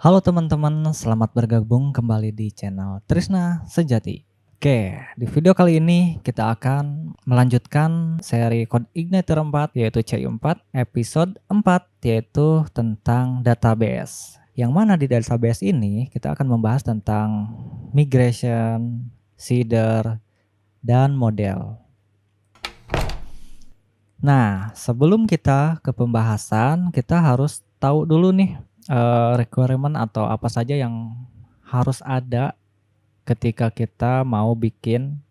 Halo teman-teman, selamat bergabung kembali di channel Trisna Sejati. Oke, di video kali ini kita akan melanjutkan seri Code Igniter 4 yaitu CI4 episode 4 yaitu tentang database. Yang mana di database ini kita akan membahas tentang migration, seeder, dan model. Nah, sebelum kita ke pembahasan, kita harus tahu dulu nih requirement atau apa saja yang harus ada ketika kita mau bikin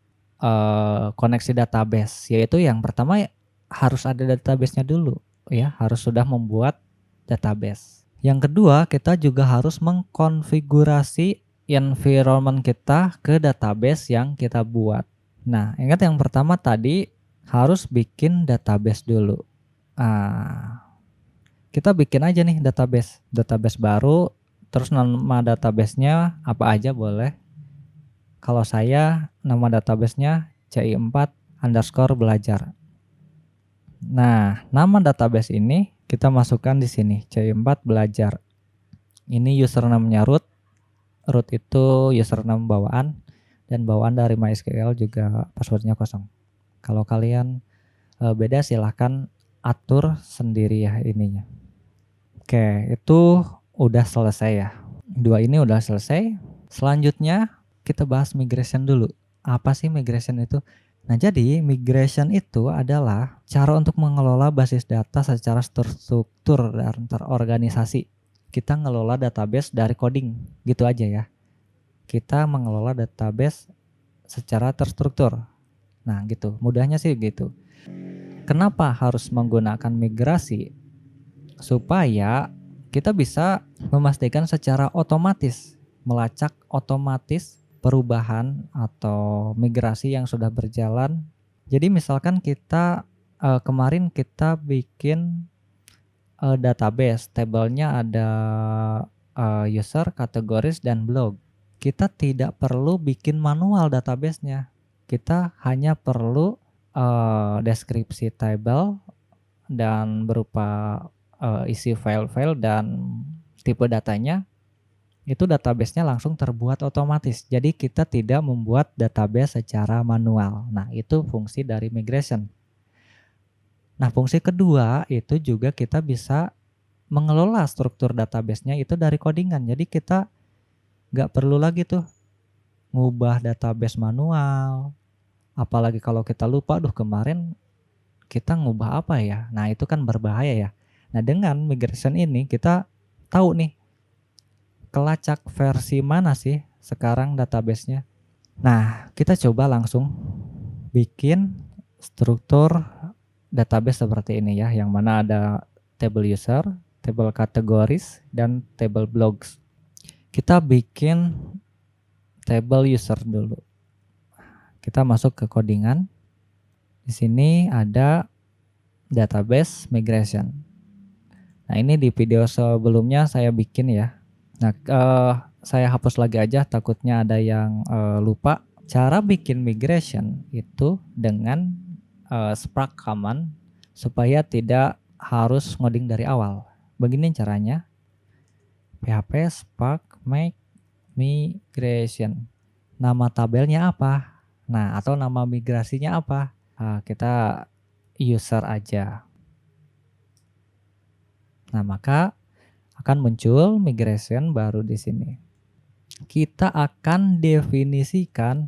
koneksi database. Yaitu yang pertama harus ada database-nya dulu ya, harus sudah membuat database. Yang kedua, kita juga harus mengkonfigurasi environment kita ke database yang kita buat. Nah, ingat yang pertama tadi harus bikin database dulu. Kita bikin aja nih database baru, terus nama databasenya apa aja boleh. Kalau saya nama databasenya CI4_belajar. Nah, nama database ini kita masukkan di sini CI4 belajar. Ini username-nya root. Root itu username bawaan dan bawaan dari MySQL juga passwordnya kosong. Kalau kalian beda silahkan atur sendiri ya ininya. Oke, itu udah selesai ya. Dua ini udah selesai. Selanjutnya kita bahas migration dulu. Apa sih migration itu? Nah, jadi migration itu adalah cara untuk mengelola basis data secara terstruktur dan terorganisasi. Kita ngelola database dari coding, gitu aja ya. Kita mengelola database secara terstruktur. Nah, gitu. Mudahnya sih gitu. Kenapa harus menggunakan migrasi? Supaya kita bisa memastikan secara otomatis, melacak otomatis perubahan atau migrasi yang sudah berjalan. Jadi misalkan kita kemarin kita bikin database, tabelnya ada user, kategoris, dan blog. Kita tidak perlu bikin manual databasenya. Kita hanya perlu deskripsi table dan berupa isi file-file dan tipe datanya, itu databasenya langsung terbuat otomatis. Jadi kita tidak membuat database secara manual. Nah, itu fungsi dari migration. Nah, fungsi kedua itu juga kita bisa mengelola struktur databasenya itu dari codingan. Jadi kita nggak perlu lagi tuh ngubah database manual. Apalagi kalau kita lupa, kemarin kita ngubah apa ya? Nah, itu kan berbahaya ya. Nah, dengan migration ini kita tahu nih kelacak versi mana sih sekarang databasenya. Nah, kita coba langsung bikin struktur database seperti ini ya, yang mana ada table user, table kategoris, dan table blogs. Kita bikin table user dulu. Kita masuk ke codingan. Di sini ada database migration. Nah, ini di video sebelumnya saya bikin ya. Nah, saya hapus lagi aja takutnya ada yang lupa. Cara bikin migration itu dengan Spark command supaya tidak harus ngoding dari awal. Begini caranya. PHP Spark make migration. Nama tabelnya apa? Nah, atau nama migrasinya apa? Kita user aja. Nah, maka akan muncul migration baru di sini. Kita akan definisikan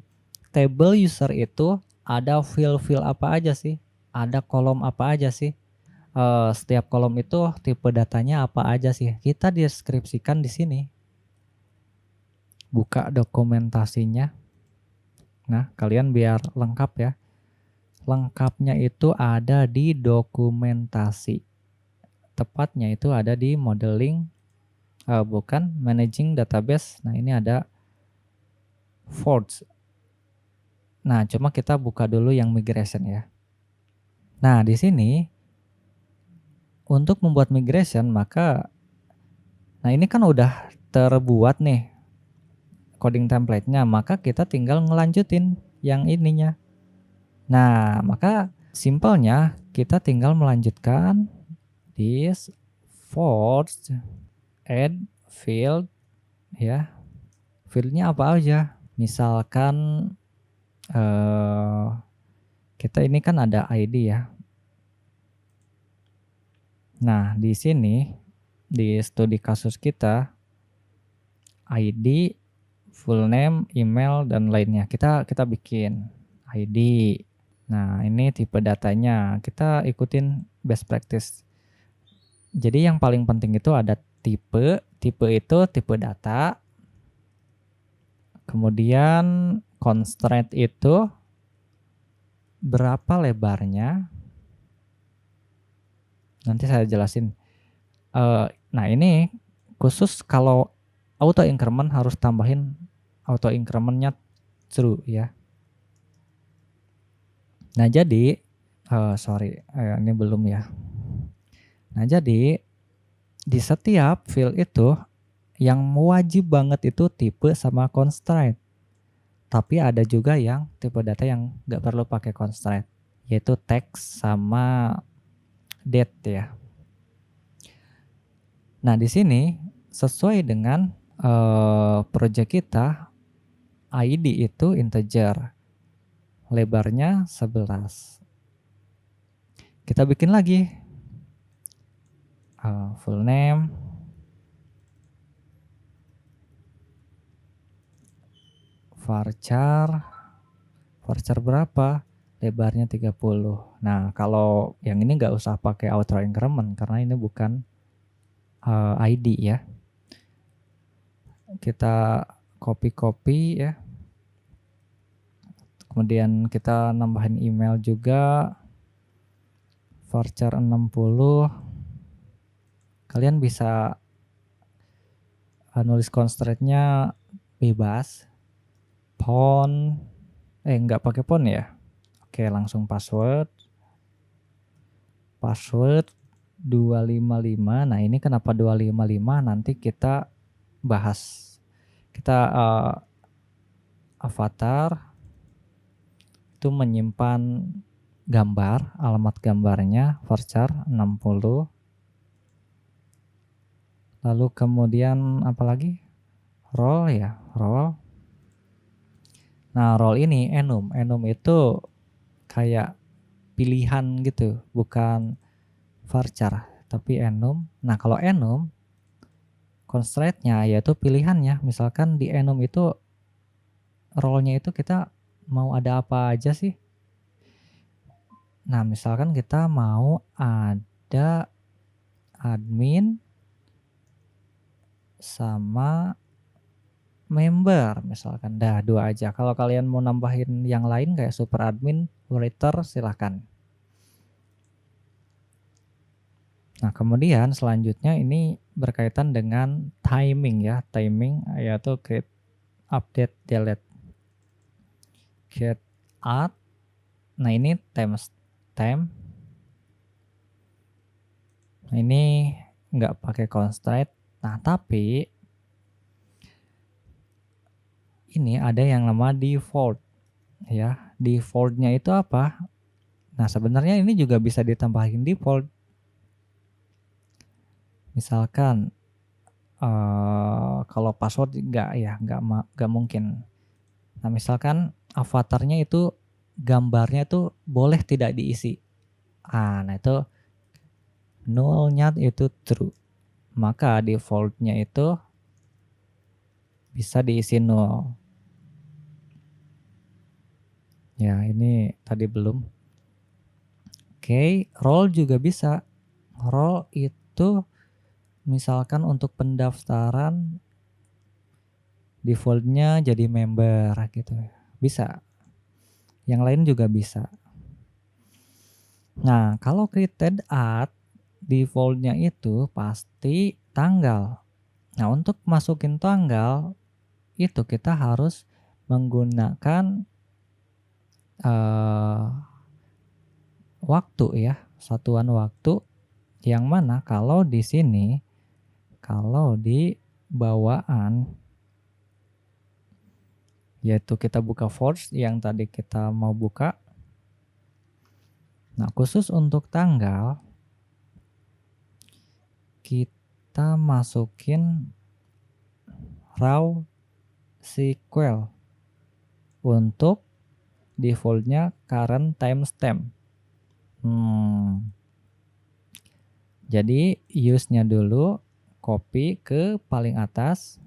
table user itu ada field apa aja sih? Ada kolom apa aja sih? Setiap kolom itu tipe datanya apa aja sih? Kita deskripsikan di sini. Buka dokumentasinya. Nah, kalian biar lengkap ya. Lengkapnya itu ada di dokumentasi. Tepatnya itu ada di modeling, bukan managing database. Nah, ini ada Forge. Nah, cuma kita buka dulu yang migration ya. Nah, di sini untuk membuat migration maka ini kan udah terbuat nih coding template-nya, maka kita tinggal ngelanjutin yang ininya. Nah, maka simpelnya kita tinggal melanjutkan this Forge add field ya. Fieldnya apa aja? Misalkan kita ini kan ada ID ya. Nah, di sini di studi kasus kita ID, full name, email dan lainnya. Kita bikin ID. Nah, ini tipe datanya. Kita ikutin best practice. Jadi yang paling penting itu ada tipe. Tipe itu tipe data. Kemudian constraint itu berapa lebarnya. Nanti saya jelasin. Nah, ini khusus kalau auto increment harus tambahin auto incrementnya true ya. Nah, jadi ini belum ya. Nah, jadi di setiap field itu yang wajib banget itu tipe sama constraint. Tapi ada juga yang tipe data yang nggak perlu pakai constraint, yaitu text sama date ya. Nah, di sini sesuai dengan project kita, ID itu integer, lebarnya 11. Kita bikin lagi full name, varchar berapa? Lebarnya 30. Nah, kalau yang ini nggak usah pakai auto increment karena ini bukan ID ya. Kita copy ya. Kemudian kita nambahin email juga. Varchar 60. Kalian bisa nulis constraint-nya bebas. Font nggak pakai font ya. Oke, langsung password 255. Nah, ini kenapa 255 nanti kita bahas. Kita avatar itu menyimpan gambar, alamat gambarnya varchar 60. Lalu kemudian apalagi? Role ya, role. Nah, role ini enum itu kayak pilihan gitu, bukan varchar tapi enum. Nah, kalau enum constraint-nya yaitu pilihannya. Misalkan di enum itu role-nya itu kita mau ada apa aja sih? Nah, misalkan kita mau ada admin sama member misalkan. Dah, 2 aja. Kalau kalian mau nambahin yang lain kayak super admin, writer silahkan. Nah, kemudian selanjutnya ini berkaitan dengan timing ya. Timing yaitu create, update, delete. Get add. Nah, ini time. Nah, ini nggak pakai constraint. Nah, tapi ini ada yang nama default ya. Defaultnya itu apa? Nah, sebenarnya ini juga bisa ditambahin default. Misalkan kalau password nggak mungkin. Nah, misalkan avatarnya itu gambarnya itu boleh tidak diisi. Nah, itu nullnya itu true. Maka defaultnya itu bisa diisi null. Ya, ini tadi belum. Oke, role juga bisa. Role itu misalkan untuk pendaftaran defaultnya jadi member gitu. Bisa. Yang lain juga bisa. Nah, kalau created at defaultnya itu pasti tanggal. Nah, untuk masukin tanggal itu kita harus menggunakan waktu ya, satuan waktu, yang mana kalau di sini, kalau di bawaan yaitu kita buka force yang tadi kita mau buka. Nah, khusus untuk tanggal kita masukin raw SQL untuk defaultnya current timestamp. Jadi use-nya dulu copy ke paling atas.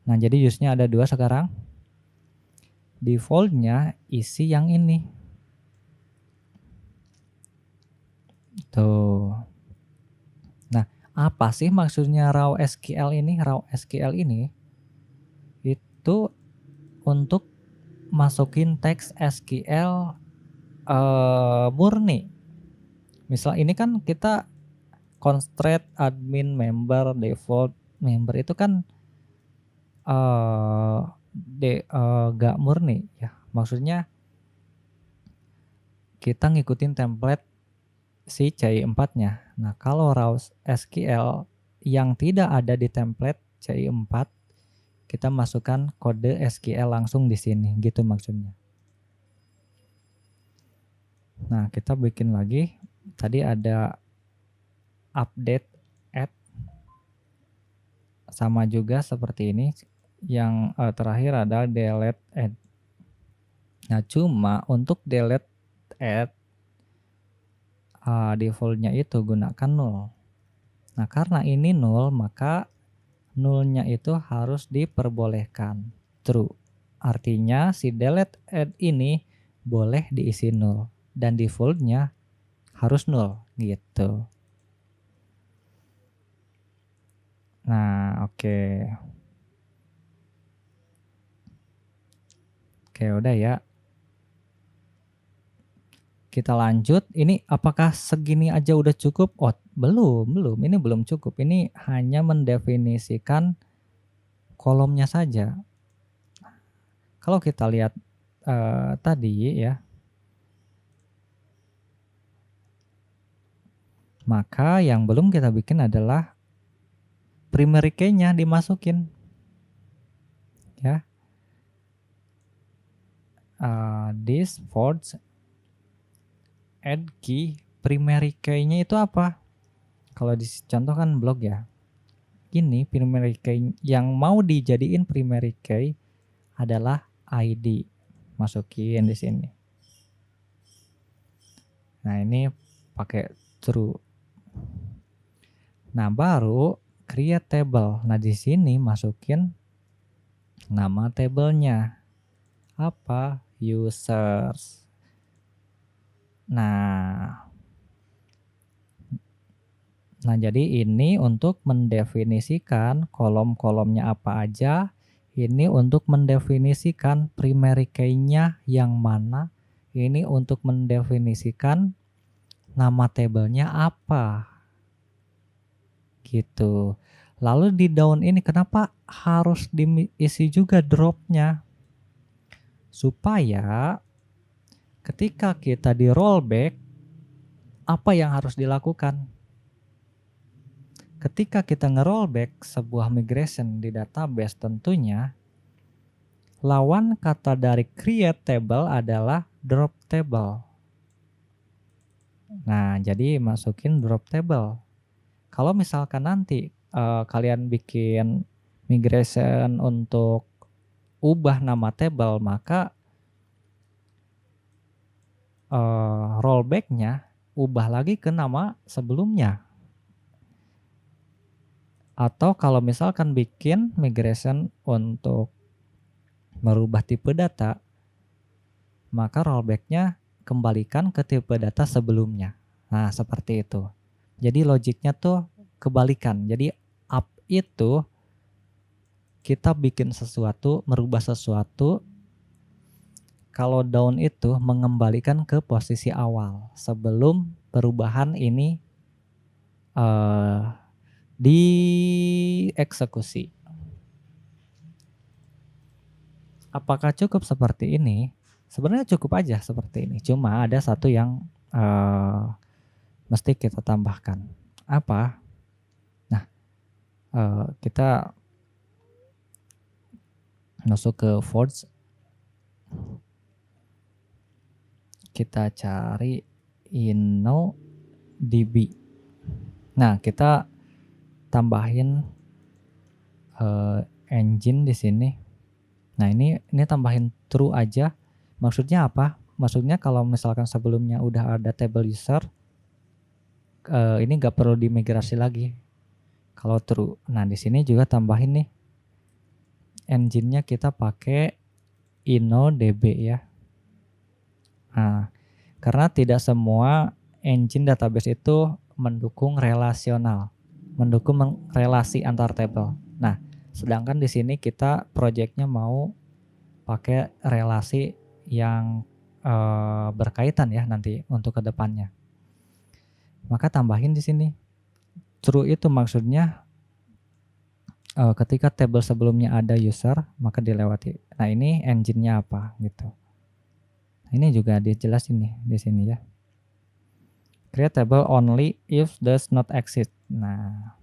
Nah, jadi use-nya ada 2 sekarang. Defaultnya isi yang ini. Tuh. Nah, apa sih maksudnya raw SQL ini? Raw SQL ini itu untuk masukin teks SQL murni. Misal ini kan kita constraint admin member default member itu kan gak murni ya. Maksudnya kita ngikutin template si CI4-nya. Nah, kalau raw SQL yang tidak ada di template CI4, kita masukkan kode SQL langsung di sini, gitu maksudnya. Nah, kita bikin lagi. Tadi ada update add, sama juga seperti ini. Yang terakhir ada delete add. Nah, cuma untuk delete add defaultnya itu gunakan null. Nah, karena ini null, maka nullnya itu harus diperbolehkan true. Artinya si delete add ini boleh diisi null dan defaultnya harus null gitu. Nah, oke. Oke, udah ya. Kita lanjut. Ini apakah segini aja udah cukup? Oh, belum. Ini belum cukup. Ini hanya mendefinisikan kolomnya saja. Kalau kita lihat tadi ya, maka yang belum kita bikin adalah primary key-nya dimasukin. Ya. This force add key, primary key-nya itu apa? Kalau di contoh kan blog ya. Ini primary key yang mau dijadiin primary key adalah ID. Masukin di sini. Nah, ini pakai true. Nah, baru create table. Nah, di sini masukin nama tabelnya. Apa? Users. Nah, jadi ini untuk mendefinisikan kolom-kolomnya apa aja. Ini untuk mendefinisikan primary key-nya yang mana. Ini untuk mendefinisikan nama tabelnya apa. Gitu. Lalu di down ini kenapa harus diisi juga drop-nya? Supaya ketika kita di rollback, apa yang harus dilakukan? Ketika kita nge-rollback sebuah migration di database, tentunya lawan kata dari create table adalah drop table. Nah, jadi masukin drop table. Kalau misalkan nanti kalian bikin migration untuk ubah nama table, maka rollback-nya ubah lagi ke nama sebelumnya. Atau kalau misalkan bikin migration untuk merubah tipe data, maka rollback-nya kembalikan ke tipe data sebelumnya. Nah, seperti itu. Jadi logiknya tuh kebalikan. Jadi up itu kita bikin sesuatu, merubah sesuatu. Kalau down itu mengembalikan ke posisi awal sebelum perubahan ini dieksekusi. Apakah cukup seperti ini? Sebenarnya cukup aja seperti ini. Cuma ada satu yang mesti kita tambahkan. Apa? Nah, kita masuk ke force. Kita cari InnoDB. Nah, kita tambahin engine di sini. Nah, ini tambahin true aja. Maksudnya apa? Maksudnya kalau misalkan sebelumnya udah ada table user, ini nggak perlu dimigrasi lagi. Kalau true. Nah, di sini juga tambahin nih. Engine-nya kita pakai InnoDB ya. Nah, karena tidak semua engine database itu mendukung relasional, mendukung relasi antar table. Nah, sedangkan di sini kita projectnya mau pakai relasi yang berkaitan ya nanti untuk kedepannya. Maka tambahin di sini. True itu maksudnya ketika table sebelumnya ada user maka dilewati. Nah, ini engine-nya apa gitu. Ini juga dijelasin nih di sini ya. Create table only if does not exist. Nah,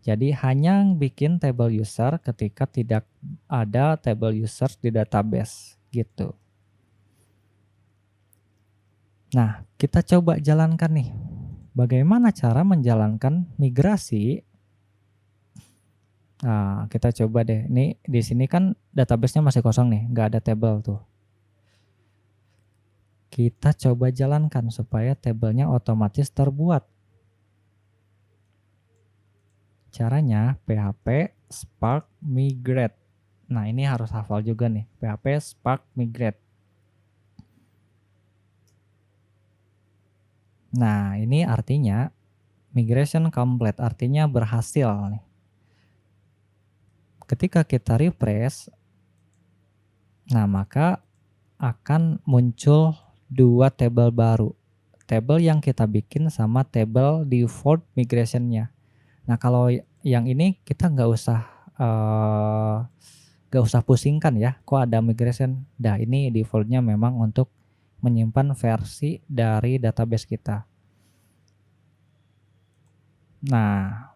jadi hanya bikin table user ketika tidak ada table user di database gitu. Nah, kita coba jalankan nih. Bagaimana cara menjalankan migrasi? Nah, kita coba deh. Ini di sini kan database-nya masih kosong nih, nggak ada table tuh. Kita coba jalankan supaya tabelnya otomatis terbuat. Caranya PHP Spark Migrate. Nah, ini harus hafal juga nih. PHP Spark Migrate. Nah, ini artinya migration complete, artinya berhasil nih. Ketika kita refresh, nah maka akan muncul dua table baru. Table yang kita bikin sama table default migrationnya. Nah, kalau yang ini kita nggak usah pusingkan ya, kok ada migration. Dah, ini defaultnya memang untuk menyimpan versi dari database kita. Nah,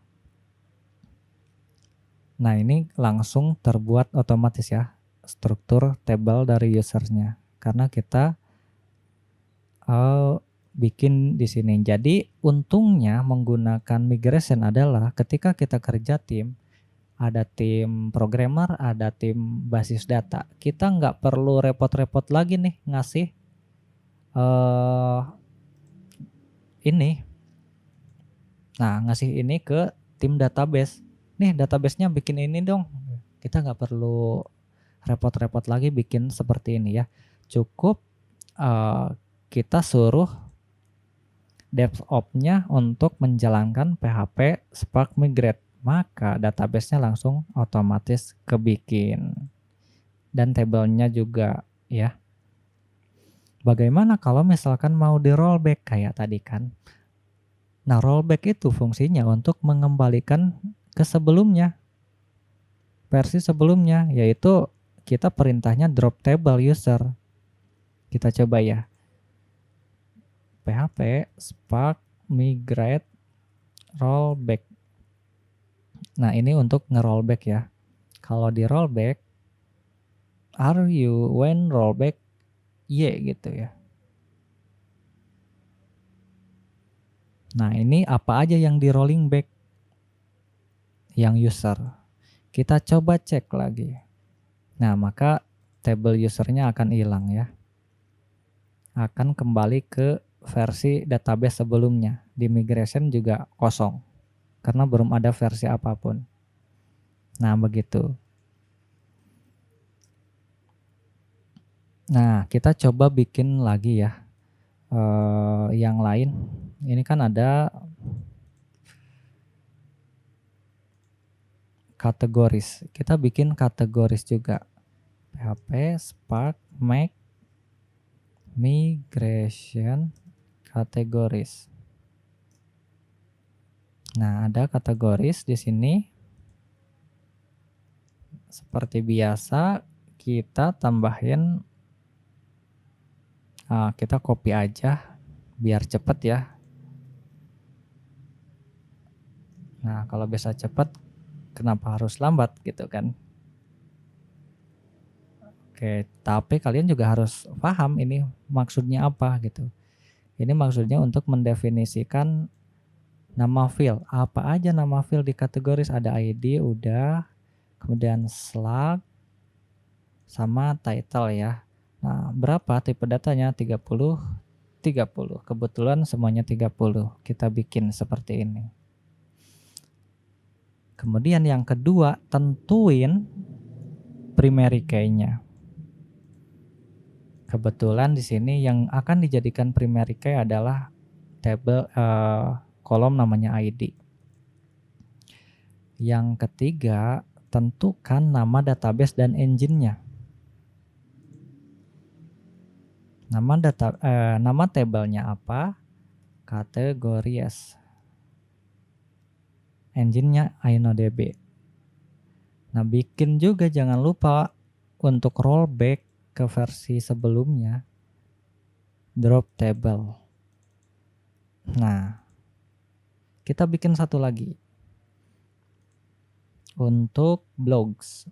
ini langsung terbuat otomatis ya struktur table dari usernya karena kita bikin di sini. Jadi untungnya menggunakan migration adalah ketika kita kerja tim, ada tim programmer, ada tim basis data, kita nggak perlu repot-repot lagi nih ngasih ngasih ini ke tim database. Nih databasenya bikin ini dong. Kita nggak perlu repot-repot lagi bikin seperti ini ya. Cukup kita suruh DevOps-nya untuk menjalankan PHP Spark Migrate, maka database-nya langsung otomatis kebikin. Dan tabelnya juga ya. Bagaimana kalau misalkan mau di rollback kayak tadi kan? Nah, rollback itu fungsinya untuk mengembalikan ke sebelumnya, versi sebelumnya, yaitu kita perintahnya drop table user. Kita coba ya. PHP Spark Migrate Rollback. Nah, ini untuk nge-rollback ya. Kalau di rollback, are you when rollback Y gitu ya. Nah, ini apa aja yang di rolling back? Yang user. Kita coba cek lagi. Nah, maka table usernya akan hilang ya. Akan kembali ke versi database sebelumnya. Di migration juga kosong. Karena belum ada versi apapun. Nah, begitu. Nah, kita coba bikin lagi ya. Yang lain. Ini kan ada kategoris. Kita bikin kategoris juga. PHP Spark Make Migration Kategoris. Nah, ada kategoris di sini. Seperti biasa, kita tambahin. Kita copy aja biar cepet ya. Nah, kalau bisa cepet, kenapa harus lambat gitu kan? Oke, tapi kalian juga harus paham ini maksudnya apa gitu. Ini maksudnya untuk mendefinisikan nama field. Apa aja nama field di kategoris? Ada ID, udah. kemudian slug sama title ya. Nah, berapa tipe datanya? 30, 30. Kebetulan semuanya 30. Kita bikin seperti ini. Kemudian yang kedua, tentuin primary key-nya. Kebetulan di sini yang akan dijadikan primary key adalah table kolom namanya ID. Yang ketiga, tentukan nama database dan engine-nya. Nama tabelnya apa? Kategories. Engine-nya InnoDB. Nah, bikin juga jangan lupa untuk rollback ke versi sebelumnya. Drop table. Nah, kita bikin satu lagi. Untuk blogs.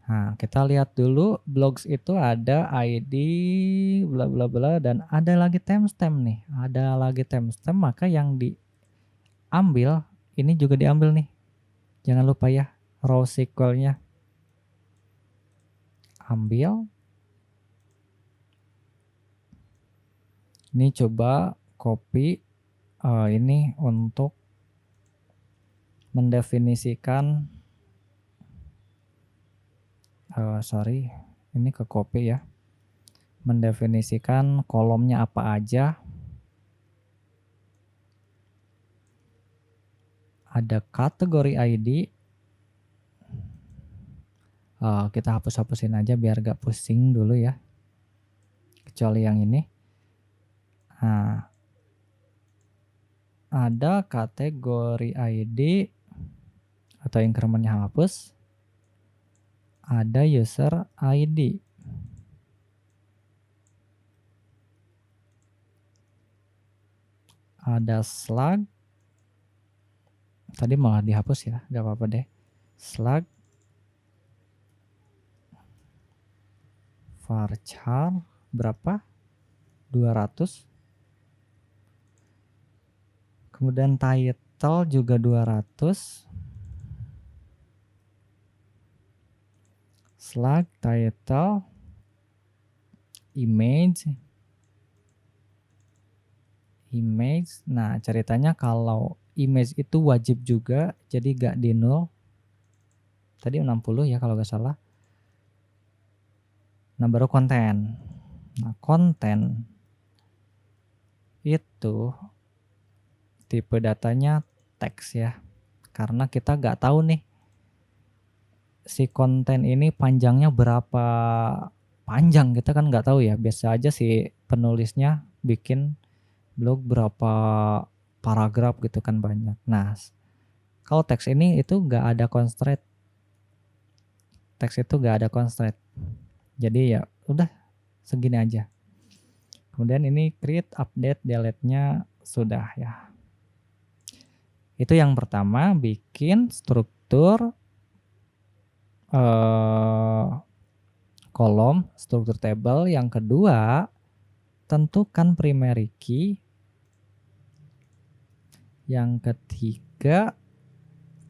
Nah, kita lihat dulu blogs itu ada ID bla bla bla dan ada lagi timestamp nih. Ada lagi timestamp, maka yang diambil ini juga diambil nih. Jangan lupa ya, row SQL-nya. Ambil. Ini coba copy ini untuk mendefinisikan ini ke copy ya. Mendefinisikan kolomnya apa aja. Ada kategori ID. Kita hapus-hapusin aja biar gak pusing dulu ya. Kecuali yang ini. Nah, ada kategori ID atau incrementnya hapus. Ada user ID. Ada slug. Tadi malah dihapus ya, gak apa-apa deh. Slug. Varchar berapa? 200. Kemudian title juga 200. Slug, title, image. Nah, ceritanya kalau image itu wajib juga, jadi gak di null. Tadi 60 ya kalau gak salah. Nah, baru konten. Nah, konten itu tipe datanya teks ya. Karena kita gak tahu nih si konten ini panjangnya berapa panjang, kita kan gak tahu ya. Biasa aja si penulisnya bikin blog berapa paragraf gitu kan banyak. Nah, kalau teks ini itu gak ada constraint. Teks itu gak ada constraint. Jadi ya udah segini aja. Kemudian ini create, update, delete-nya sudah ya. Itu yang pertama, bikin struktur kolom, struktur table. Yang kedua, tentukan primary key. Yang ketiga,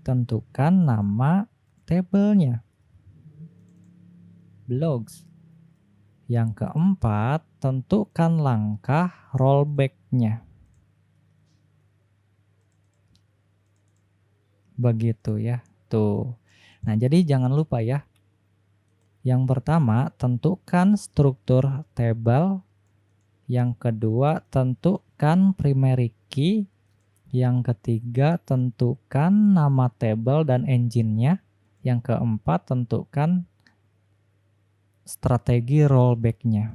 tentukan nama tabelnya. Blogs. Yang keempat, tentukan langkah rollback-nya. Begitu ya, tuh. Nah, jadi jangan lupa ya. Yang pertama, tentukan struktur table. Yang kedua, tentukan primary key. Yang ketiga, tentukan nama table dan engine-nya. Yang keempat, tentukan strategi rollback-nya.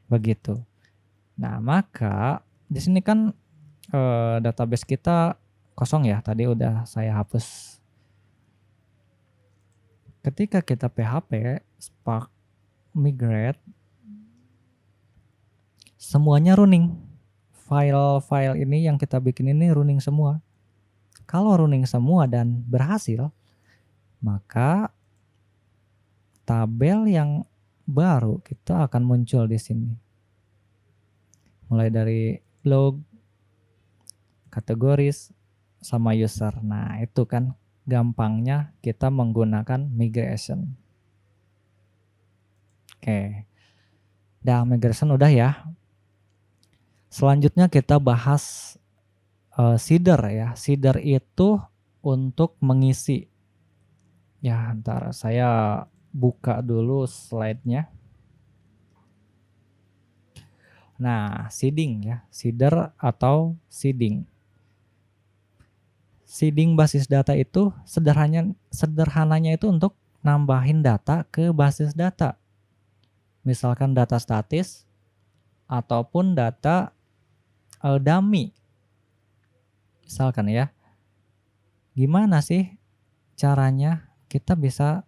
Begitu. Nah, maka di sini kan database kita kosong ya. Tadi udah saya hapus. Ketika kita PHP Spark migrate, semuanya running. File-file ini yang kita bikin ini running semua. Kalau running semua dan berhasil, maka tabel yang baru kita akan muncul di sini. Mulai dari blog, kategoris, sama user. Nah, itu kan gampangnya kita menggunakan migration. Oke. Dah migration udah ya. Selanjutnya kita bahas seeder ya. Seeder itu untuk mengisi. Ya, ntar saya buka dulu slide-nya. Nah, seeding ya. Seeder atau seeding. Seeding basis data itu sederhananya itu untuk nambahin data ke basis data. Misalkan data statis ataupun data dummy. Misalkan ya. Gimana sih caranya kita bisa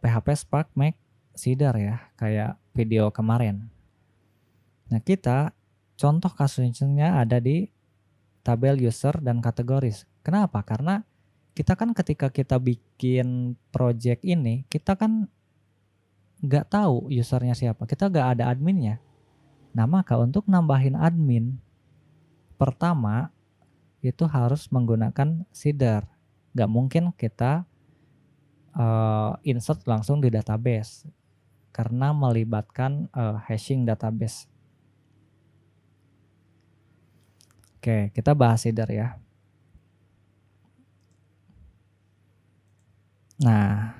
PHP Spark make seeder ya, kayak video kemarin. Nah, kita contoh kasusnya ada di tabel user dan kategoris. Kenapa? Karena kita kan ketika kita bikin project ini, kita kan nggak tahu usernya siapa, kita nggak ada adminnya. Nah, maka untuk nambahin admin, pertama itu harus menggunakan seeder. Nggak mungkin kita insert langsung di database karena melibatkan hashing database. Oke, kita bahas seeder ya. Nah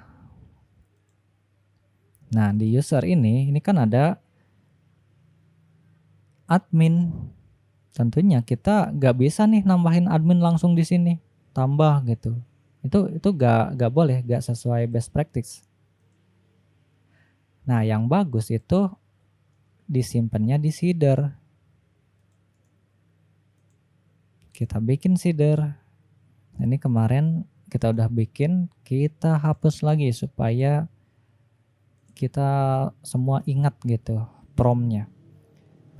di user ini kan ada admin. Tentunya kita nggak bisa nih nambahin admin langsung di sini, tambah gitu. Itu nggak boleh, nggak sesuai best practice. Nah, yang bagus itu disimpannya di seeder. Kita bikin seeder. Ini kemarin kita udah bikin, kita hapus lagi supaya kita semua ingat gitu promnya.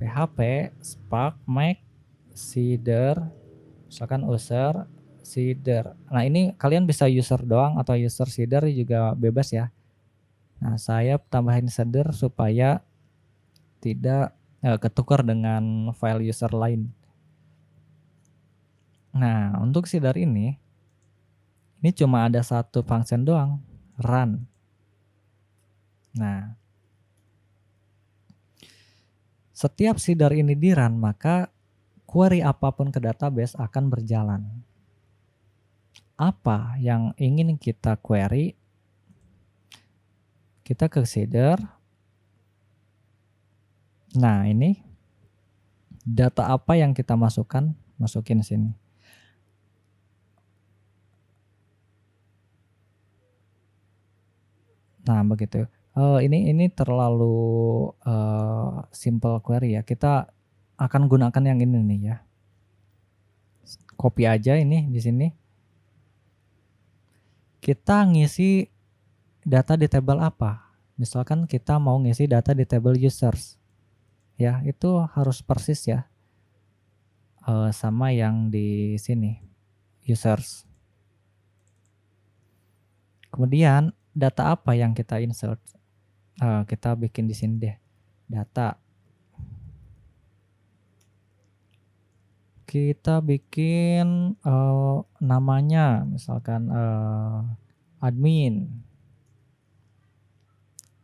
PHP Spark make seeder, misalkan user seeder. Nah, ini kalian bisa user doang atau user seeder juga bebas ya. Nah, saya tambahin seeder supaya tidak ketukar dengan file user lain. Nah, untuk seeder ini cuma ada satu function doang, run. Nah, setiap seeder ini di run, maka query apapun ke database akan berjalan. Apa yang ingin kita query? Kita ke seeder. Nah, ini data apa yang kita masukkan? Masukin sini. Nah, begitu. Ini terlalu simple query ya. Kita akan gunakan yang ini nih ya. Copy aja ini di sini. Kita ngisi data di table apa? Misalkan kita mau ngisi data di table users. Ya, itu harus persis ya. Sama yang di sini, users. Kemudian data apa yang kita insert? Kita bikin di sini deh, data. Kita bikin namanya, misalkan admin,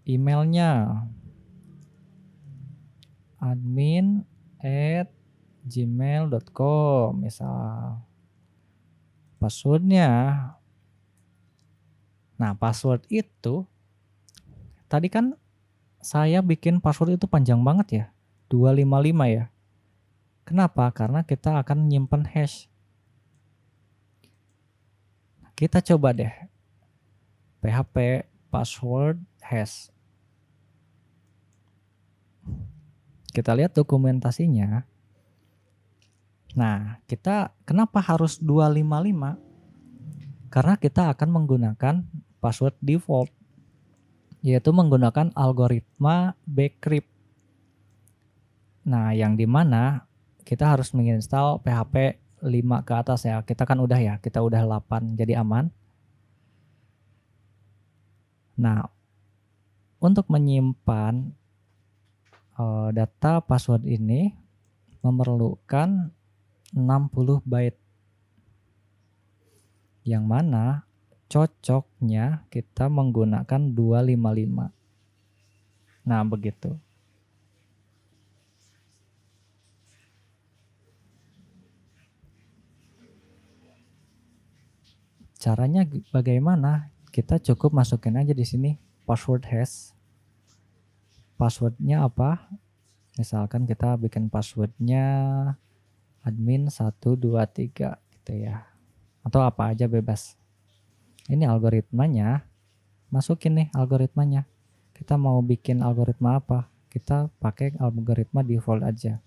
emailnya admin@gmail.com misal, passwordnya. Nah, password itu tadi kan saya bikin password itu panjang banget ya, 255 ya. Kenapa? Karena kita akan nyimpen hash. Kita coba deh PHP password hash. Kita lihat dokumentasinya. Nah, kita kenapa harus 255? Karena kita akan menggunakan password default, yaitu menggunakan algoritma bcrypt. Nah, yang dimana kita harus menginstal PHP 5 ke atas ya. Kita kan udah ya, kita udah 8, jadi aman. Nah, untuk menyimpan data password ini memerlukan 60 byte. Yang mana cocoknya kita menggunakan 255. Nah, begitu. Caranya bagaimana? Kita cukup masukin aja di sini password hash. Passwordnya apa? Misalkan kita bikin passwordnya admin 123 gitu ya. Atau apa aja bebas. Ini algoritmanya. Masukin nih algoritmanya. Kita mau bikin algoritma apa? Kita pakai algoritma default aja.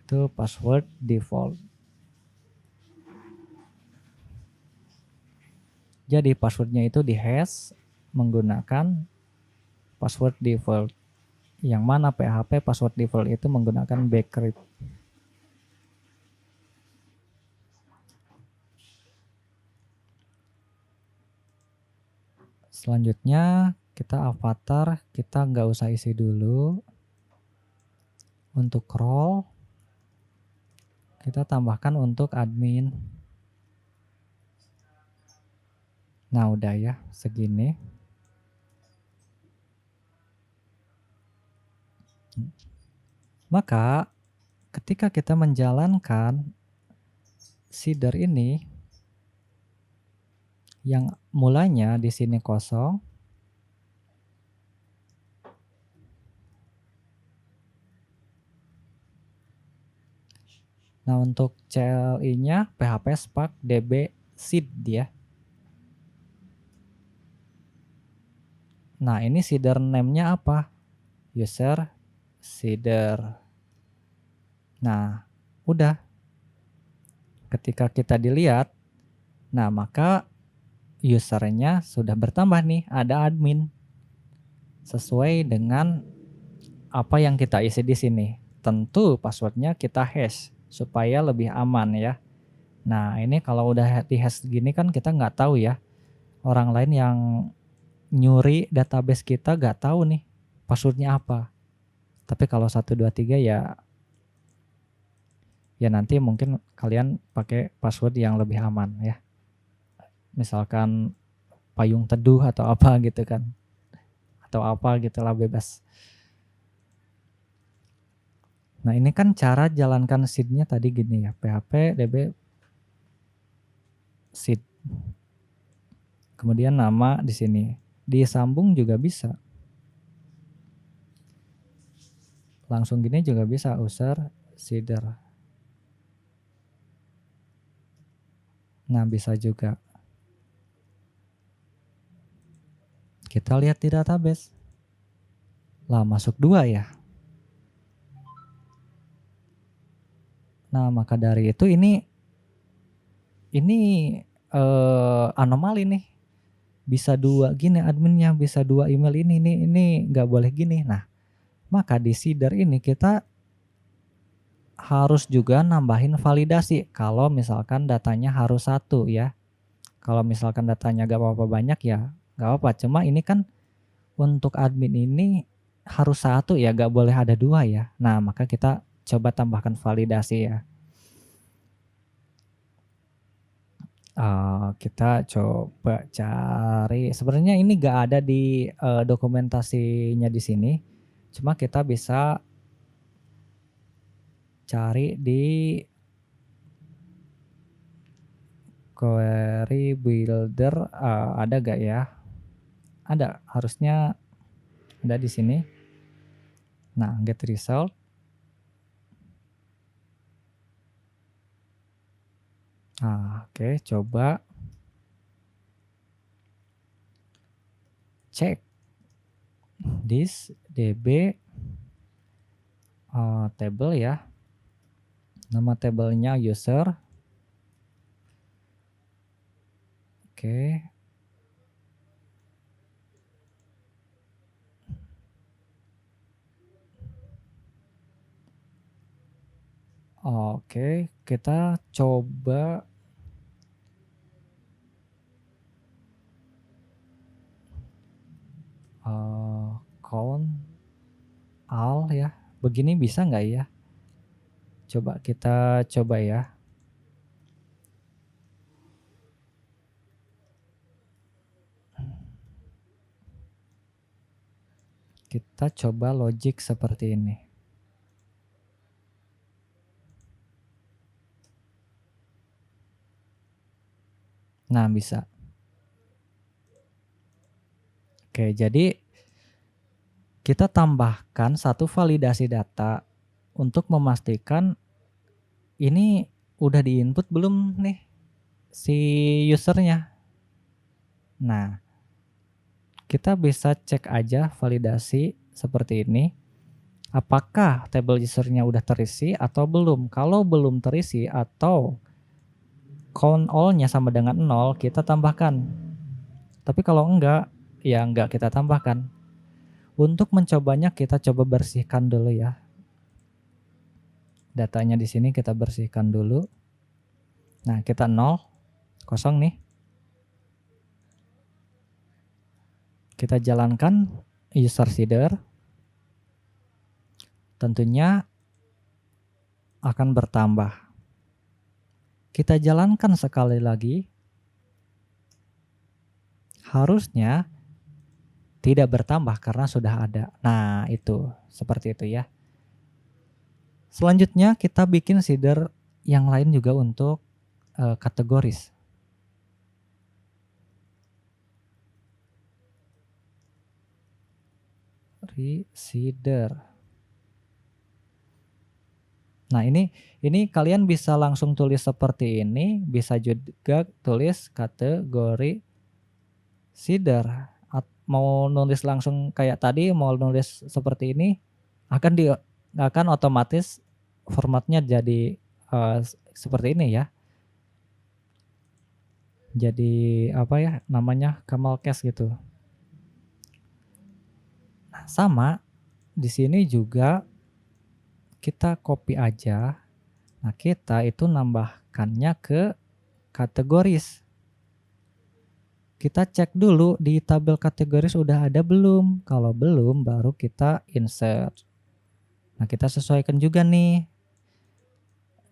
Itu password default. Jadi passwordnya itu di hash menggunakan password default. Yang mana PHP password default itu menggunakan bcrypt. Selanjutnya kita avatar, kita nggak usah isi dulu. Untuk role kita tambahkan untuk admin. Nah udah ya segini. Maka ketika kita menjalankan seeder ini yang mulanya di sini kosong, nah untuk CLI-nya PHP Spark DB seed ya. Nah ini seeder name-nya apa? User seeder. Nah udah. Ketika kita dilihat, nah maka usernya sudah bertambah nih, ada admin. Sesuai dengan apa yang kita isi di sini. Tentu passwordnya kita hash supaya lebih aman ya. Nah ini kalau udah di hash gini kan kita nggak tahu ya. Orang lain yang nyuri database kita nggak tahu nih passwordnya apa. Tapi kalau 123 ya nanti mungkin kalian pakai password yang lebih aman ya. Misalkan payung teduh atau apa gitu kan. Atau apa gitulah bebas. Nah ini kan cara jalankan seed-nya tadi gini ya, PHP DB seed. Kemudian nama di sini. Disambung juga bisa. Langsung gini juga bisa, user seeder. Nah bisa juga. Kita lihat di database. Lah masuk 2 ya. Nah maka dari itu ini anomali nih. Bisa 2 gini adminnya, bisa 2 email ini nggak boleh gini. Nah maka di seeder ini kita harus juga nambahin validasi kalau misalkan datanya harus 1 ya. Kalau misalkan datanya gak apa-apa banyak ya gak apa-apa. Cuma ini kan untuk admin ini harus 1 ya, gak boleh ada 2 ya. Nah maka kita coba tambahkan validasi ya. Kita coba cari. Sebenarnya ini gak ada di dokumentasinya di sini. Cuma kita bisa cari di query builder, ada gak ya? Ada, harusnya ada di sini. Nah, get result. Oke, coba cek this db table ya. Nama tabelnya user. Oke. Oke, kita coba count all ya. Begini bisa nggak ya? Coba kita coba ya. Kita coba logic seperti ini. Nah, bisa. Oke, jadi kita tambahkan satu validasi data untuk memastikan ini udah di-input belum nih si usernya. Nah, kita bisa cek aja validasi seperti ini. Apakah table usernya udah terisi atau belum? Kalau belum terisi atau count all-nya sama dengan 0, kita tambahkan. Tapi kalau enggak, ya enggak kita tambahkan. Untuk mencobanya kita coba bersihkan dulu ya. Datanya di sini kita bersihkan dulu. Nah, kita 0, kosong nih. Kita jalankan user seeder. Tentunya akan bertambah. Kita jalankan sekali lagi. Harusnya tidak bertambah karena sudah ada. Nah, itu seperti itu ya. Selanjutnya kita bikin seeder yang lain juga untuk kategoris. Seeder. Nah, ini kalian bisa langsung tulis seperti ini, bisa juga tulis kategori seeder. Mau nulis langsung kayak tadi, mau nulis seperti ini, akan otomatis formatnya jadi seperti ini ya. Jadi apa ya namanya, camel case gitu. Nah, sama di sini juga kita copy aja. Nah, kita itu nambahkannya ke kategoris. Kita cek dulu di tabel kategoris udah ada belum. Kalau belum, baru kita insert. Nah, kita sesuaikan juga nih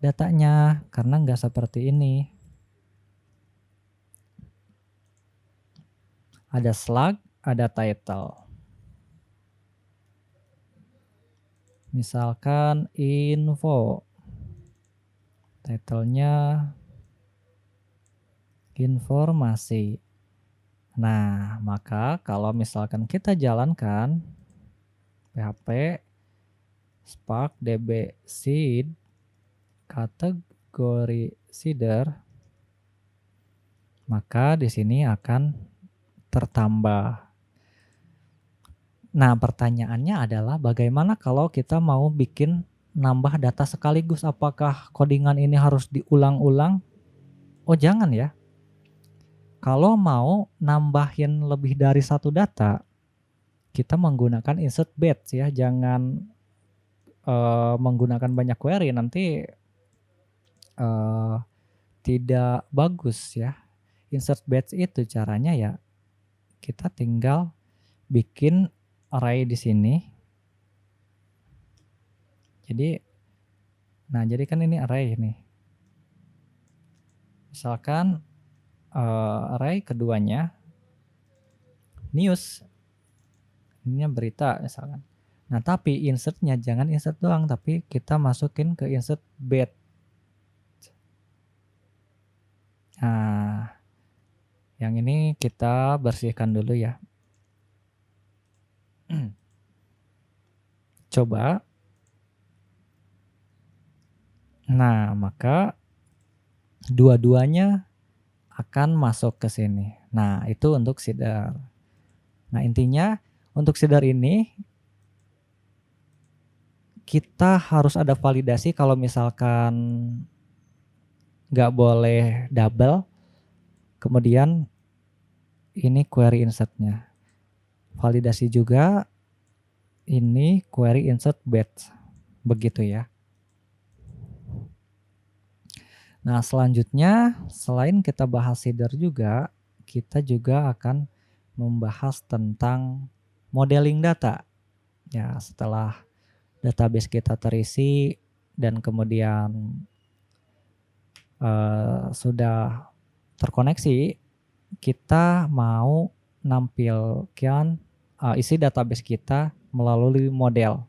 datanya, karena nggak seperti ini. Ada slug, ada title. Misalkan info. Title-nya informasi. Nah, maka kalau misalkan kita jalankan PHP Spark DB seed kategori seeder, maka di sini akan tertambah. Nah, pertanyaannya adalah bagaimana kalau kita mau bikin nambah data sekaligus? Apakah codingan ini harus diulang-ulang? Oh, jangan ya. Kalau mau nambahin lebih dari satu data, kita menggunakan insert batch ya, jangan menggunakan banyak query, nanti tidak bagus ya. Insert batch itu caranya ya, kita tinggal bikin array di sini. Jadi kan ini array nih. Misalkan array keduanya news, ini berita misalkan. Nah, tapi insertnya jangan insert doang, tapi kita masukin ke insert batch. Nah, yang ini kita bersihkan dulu ya. Coba. Nah, maka dua-duanya akan masuk ke sini. Nah, itu untuk seeder. Nah, intinya untuk seeder ini kita harus ada validasi kalau misalkan nggak boleh double. Kemudian ini query insertnya. Validasi juga ini query insert batch. Begitu ya. Nah, selanjutnya selain kita bahas seeder juga, kita juga akan membahas tentang modeling data. Ya, setelah database kita terisi, dan kemudian sudah terkoneksi, kita mau nampilkan isi database kita melalui model,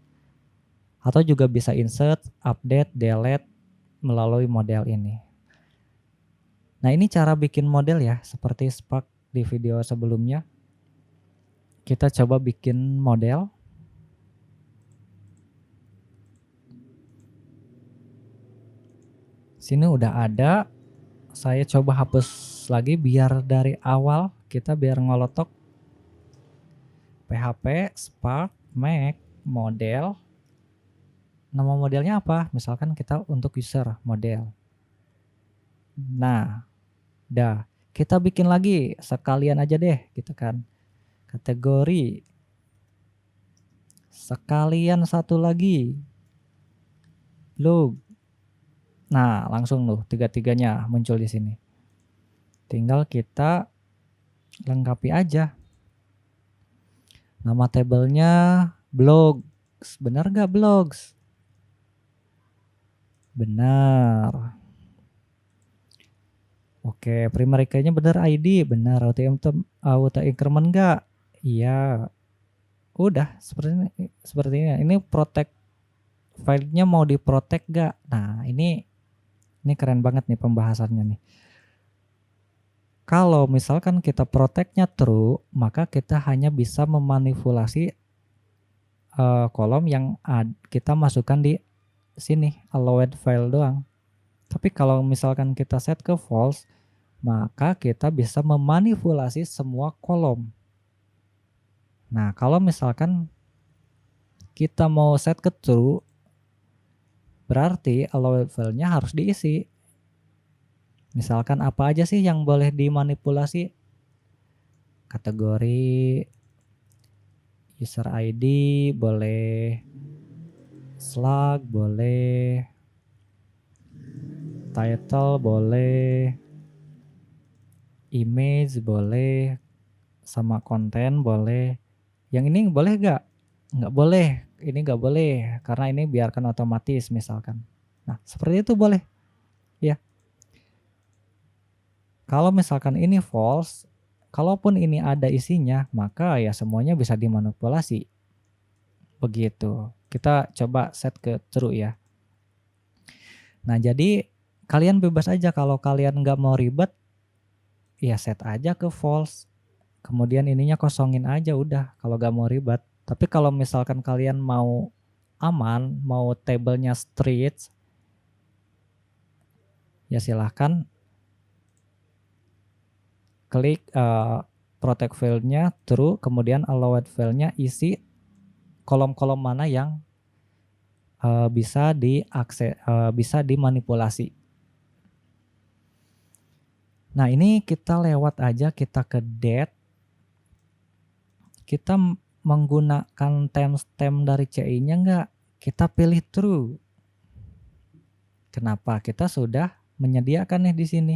atau juga bisa insert, update, delete melalui model ini. Nah, ini cara bikin model ya, seperti Spark di video sebelumnya. Kita coba bikin model. Sini udah ada. Saya coba hapus lagi biar dari awal kita biar ngolotok. PHP Spark make model. Nama modelnya apa? Misalkan kita untuk user model. Nah, dah. Kita bikin lagi sekalian aja deh gitu kan. Kategori. Sekalian satu lagi. Blog. Nah, langsung loh tiga-tiganya muncul di sini. Tinggal kita lengkapi aja. Nama tabelnya blogs. Benar gak blogs? Benar. Oke, primary key-nya benar ID. Benar. Auto increment gak? Iya. Udah seperti ini. Ini protect filenya mau diprotect gak? Nah, ini keren banget nih pembahasannya nih. Kalau misalkan kita protect-nya true, maka kita hanya bisa memanipulasi kolom yang kita masukkan di sini, allowed file doang. Tapi kalau misalkan kita set ke false, maka kita bisa memanipulasi semua kolom. Nah, kalau misalkan kita mau set ke true, berarti allowed file-nya harus diisi. Misalkan apa aja sih yang boleh dimanipulasi? Kategori, user ID, boleh slug, boleh title, boleh image, boleh sama konten, boleh. Yang ini boleh gak? Nggak boleh. Ini nggak boleh karena ini biarkan otomatis misalkan. Nah, seperti itu boleh ya. Kalau misalkan ini false, kalaupun ini ada isinya, maka ya semuanya bisa dimanipulasi. Begitu. Kita coba set ke true ya. Nah, jadi kalian bebas aja, kalau kalian nggak mau ribet, ya set aja ke false. Kemudian ininya kosongin aja udah kalau nggak mau ribet. Tapi kalau misalkan kalian mau aman, mau tabelnya straight, ya silahkan klik protect field-nya true, kemudian allowed file-nya isi kolom-kolom mana yang bisa diakses, bisa dimanipulasi. Nah, ini kita lewat aja, kita ke date. Kita menggunakan timestamp dari CI-nya enggak? Kita pilih true. Kenapa? Kita sudah menyediakan nih di sini.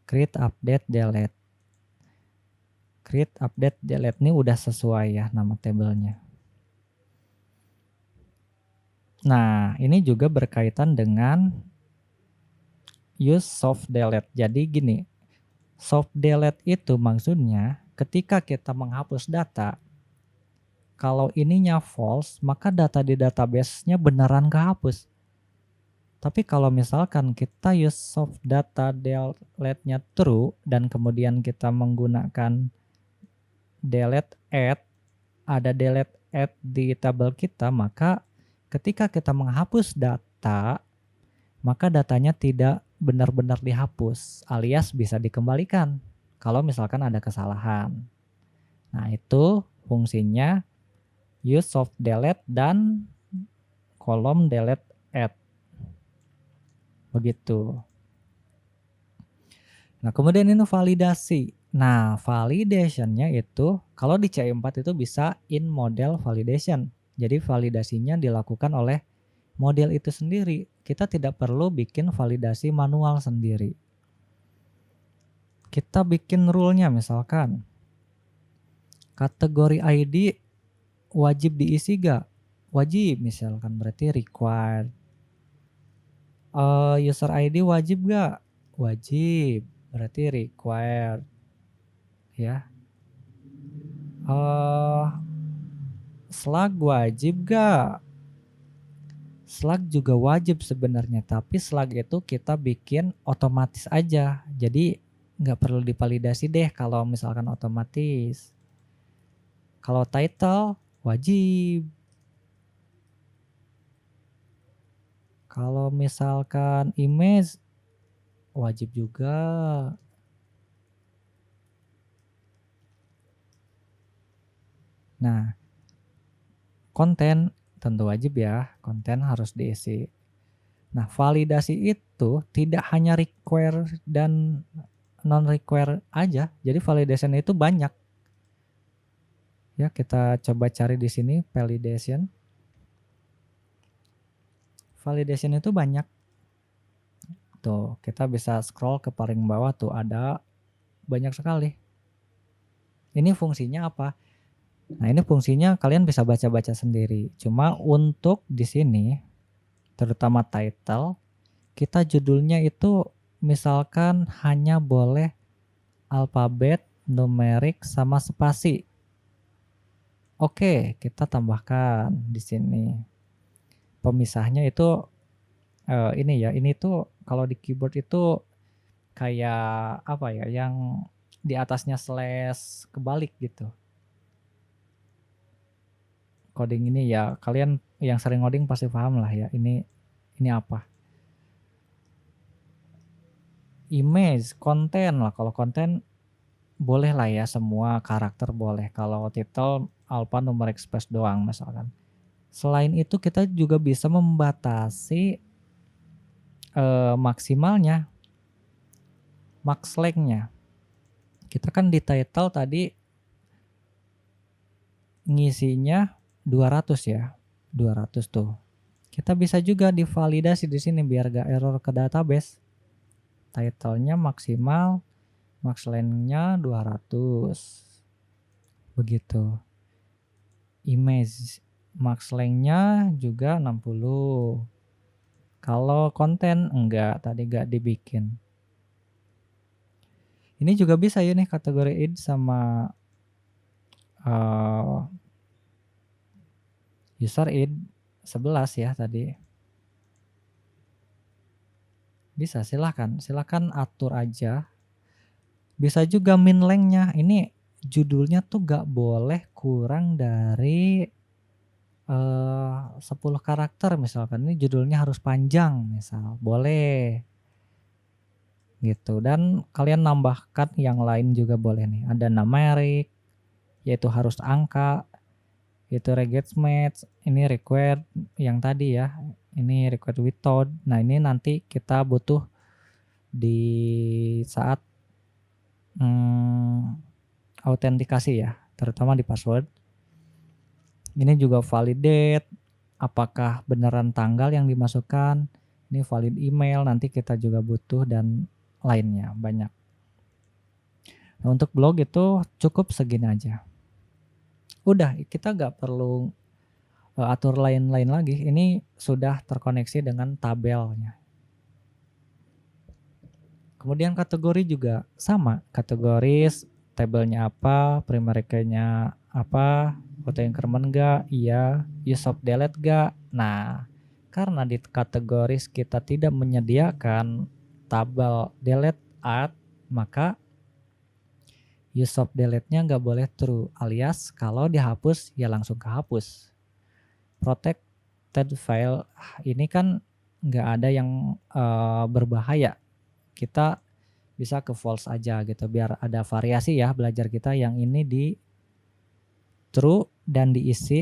Create, update, delete. Create, update, delete ini udah sesuai ya nama tabelnya. Nah, ini juga berkaitan dengan use soft delete. Jadi gini, soft delete itu maksudnya ketika kita menghapus data, kalau ininya false, maka data di database-nya beneran kehapus. Tapi kalau misalkan kita use soft data delete-nya true dan kemudian kita menggunakan delete add, ada delete add di tabel kita, maka ketika kita menghapus data, maka datanya tidak benar-benar dihapus, alias bisa dikembalikan kalau misalkan ada kesalahan. Nah, itu fungsinya use soft delete dan kolom delete add. Begitu. Nah, kemudian ini validasi. Nah, validationnya itu kalau di CI4 itu bisa in model validation. Jadi validasinya dilakukan oleh model itu sendiri. Kita tidak perlu bikin validasi manual sendiri. Kita bikin rule-nya misalkan. Kategori ID wajib diisi gak? Wajib misalkan, berarti required. User ID wajib gak? Wajib, berarti required ya. Slug wajib gak? Slug juga wajib sebenarnya, tapi slug itu kita bikin otomatis aja. Jadi nggak perlu divalidasi deh kalau misalkan otomatis. Kalau title wajib. Kalau misalkan image wajib juga. Nah, konten tentu wajib ya, konten harus diisi. Nah, validasi itu tidak hanya require dan non-require aja. Jadi validation itu banyak. Ya, kita coba cari di sini validation. Validation itu banyak. Tuh, kita bisa scroll ke paling bawah tuh ada banyak sekali. Ini fungsinya apa? Nah, ini fungsinya kalian bisa baca-baca sendiri. Cuma untuk di sini, terutama title, kita judulnya itu misalkan hanya boleh alfabet, numerik, sama spasi. Oke, kita tambahkan di sini. Pemisahnya itu ini ya, ini tuh kalau di keyboard itu kayak apa ya, yang di atasnya slash kebalik gitu. Coding ini ya, kalian yang sering ngoding pasti paham lah ya, ini apa. Image, konten lah, kalau konten boleh lah ya, semua karakter boleh. Kalau title alphanumeric space doang misalkan. Selain itu kita juga bisa membatasi maksimalnya, max length-nya. Kita kan di title tadi ngisinya 200 ya, 200 tuh. Kita bisa juga divalidasi di sini biar gak error ke database. Title-nya maksimal, max length-nya 200. Begitu. Image max length-nya juga 60. Kalau konten enggak, tadi enggak dibikin. Ini juga bisa ya nih kategori id sama user id 11 ya tadi. Bisa, silahkan atur aja. Bisa juga min length-nya. Ini judulnya tuh gak boleh kurang dari 10 karakter misalkan. Ini judulnya harus panjang misal, boleh gitu. Dan kalian nambahkan yang lain juga boleh nih. Ada numeric, yaitu harus angka, itu regex match, ini required yang tadi ya, ini required without. Nah, ini nanti kita butuh di saat autentikasi ya, terutama di password. Ini juga validate, apakah beneran tanggal yang dimasukkan. Ini valid email, nanti kita juga butuh, dan lainnya banyak. Nah, untuk blog itu cukup segini aja. Udah, kita gak perlu atur lain-lain lagi. Ini sudah terkoneksi dengan tabelnya. Kemudian kategori juga sama. Kategoris, tabelnya apa, primary key-nya apa, auto increment gak, iya, use of delete gak. Nah, karena di kategoris kita tidak menyediakan tabel delete add, maka use of delete-nya nggak boleh true, alias kalau dihapus ya langsung kehapus. Protected file ini kan nggak ada yang berbahaya, kita bisa ke false aja gitu biar ada variasi ya belajar kita. Yang ini di true dan diisi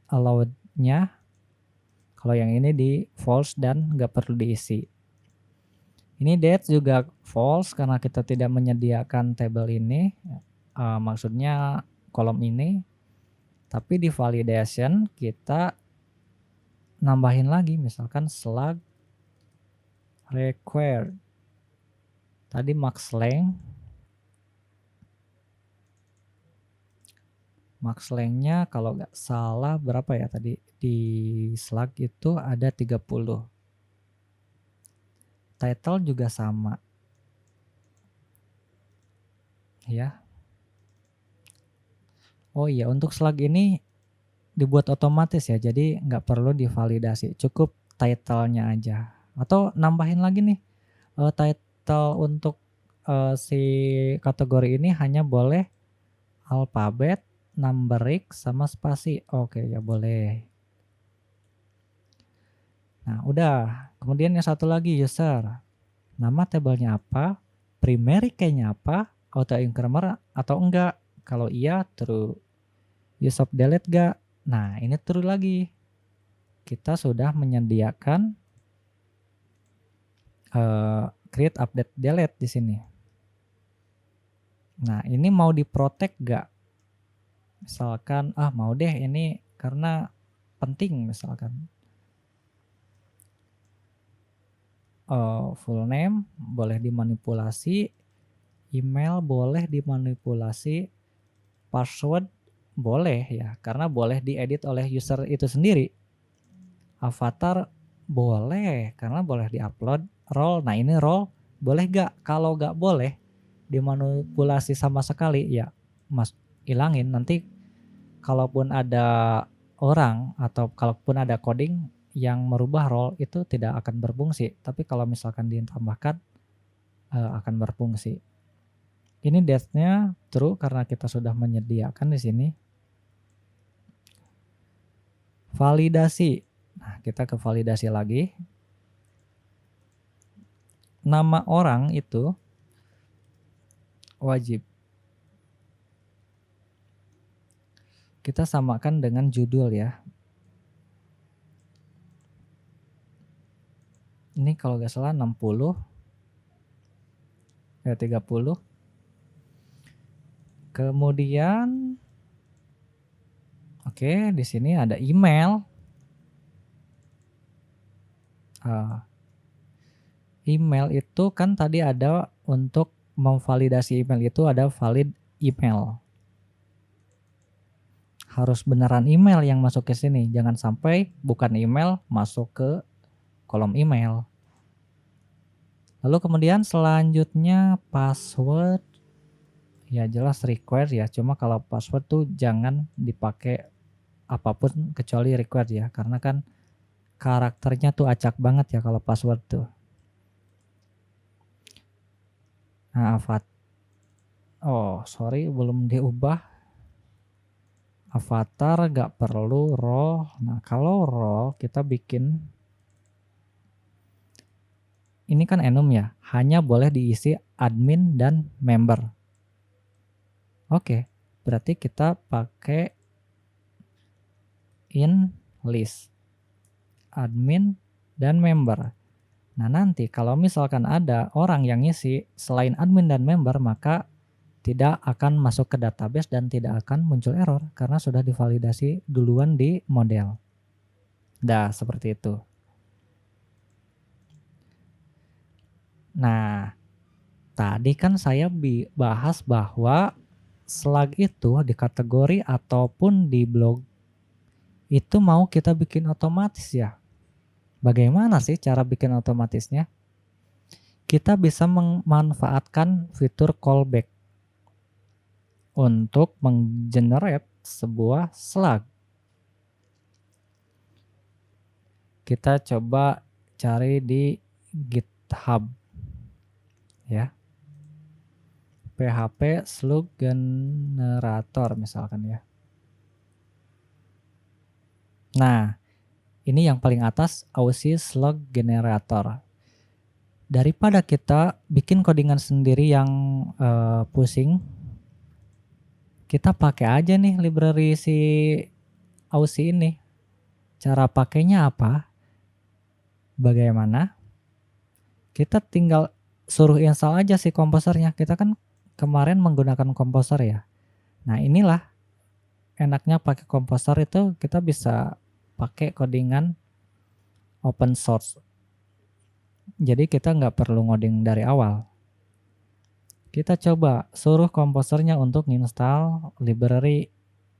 allowed-nya, kalau yang ini di false dan nggak perlu diisi. Ini date juga false karena kita tidak menyediakan tabel ini, maksudnya kolom ini. Tapi di validation kita nambahin lagi, misalkan slug required. Tadi max length. Max length-nya kalau nggak salah berapa ya tadi di slug itu ada 30. Title juga sama. Ya. Oh iya, untuk slug ini dibuat otomatis ya, jadi nggak perlu divalidasi, cukup title-nya aja. Atau nambahin lagi nih, title untuk si kategori ini hanya boleh alfabet, numeric, sama spasi. Oke, ya boleh. Nah, udah. Kemudian yang satu lagi user. Nama tabelnya apa? Primary key-nya apa? Auto incremer atau enggak? Kalau iya, true. Use of delete enggak? Nah, ini true lagi. Kita sudah menyediakan create, update, delete di sini. Nah, ini mau diprotect enggak? Misalkan, mau deh ini karena penting misalkan. Full name boleh dimanipulasi, email boleh dimanipulasi, password boleh ya, karena boleh diedit oleh user itu sendiri. Avatar boleh, karena boleh diupload. Role, nah ini role boleh gak? Kalau gak boleh dimanipulasi sama sekali, ya mas ilangin. Nanti kalaupun ada orang atau kalaupun ada coding yang merubah role itu tidak akan berfungsi, tapi kalau misalkan ditambahkan akan berfungsi. Ini date-nya true karena kita sudah menyediakan di sini. Validasi. Nah, kita ke validasi lagi. Nama orang itu wajib kita samakan dengan judul ya. Ini kalau nggak salah 60 ya 30. Kemudian oke, di sini ada email. Email itu kan tadi ada untuk memvalidasi email itu ada valid email. Harus beneran email yang masuk ke sini, jangan sampai bukan email masuk ke kolom email. Lalu kemudian selanjutnya password, ya jelas required ya, cuma kalau password tuh jangan dipakai apapun kecuali required ya, karena kan karakternya tuh acak banget ya kalau password tuh. Nah, sorry belum diubah. Avatar gak perlu role. Nah, kalau role kita bikin ini kan enum ya, hanya boleh diisi admin dan member. Oke, berarti kita pakai in list admin dan member. Nah, nanti kalau misalkan ada orang yang ngisi selain admin dan member, maka tidak akan masuk ke database dan tidak akan muncul error karena sudah divalidasi duluan di model. Nah, seperti itu. Nah, tadi kan saya bahas bahwa slug itu di kategori ataupun di blog itu mau kita bikin otomatis ya. Bagaimana sih cara bikin otomatisnya? Kita bisa memanfaatkan fitur callback untuk menggenerate sebuah slug. Kita coba cari di GitHub ya. PHP slug generator misalkan ya. Nah, ini yang paling atas Aussie slug generator. Daripada kita bikin codingan sendiri yang pusing, kita pakai aja nih library si Aussie ini. Cara pakainya apa? Bagaimana? Kita tinggal suruh install aja si komposernya. Kita kan kemarin menggunakan komposer ya. Nah, inilah enaknya pakai komposer itu kita bisa pakai codingan open source. Jadi kita nggak perlu ngoding dari awal. Kita coba suruh komposernya untuk install library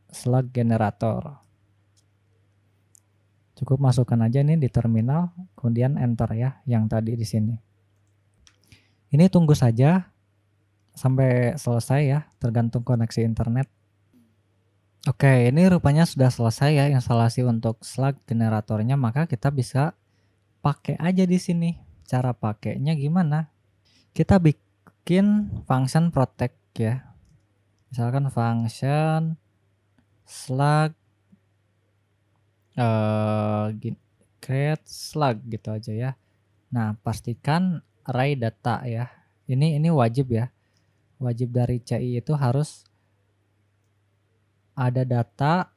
slug generator. Cukup masukkan aja nih di terminal, kemudian enter ya yang tadi di sini. Ini tunggu saja sampai selesai ya, tergantung koneksi internet. Oke, ini rupanya sudah selesai ya instalasi untuk Slug generatornya, maka kita bisa pakai aja di sini. Cara pakainya gimana? Kita bikin function protect ya. Misalkan function Slug create Slug gitu aja ya. Nah, pastikan array data ya. Ini wajib ya. Wajib dari CI itu harus ada data,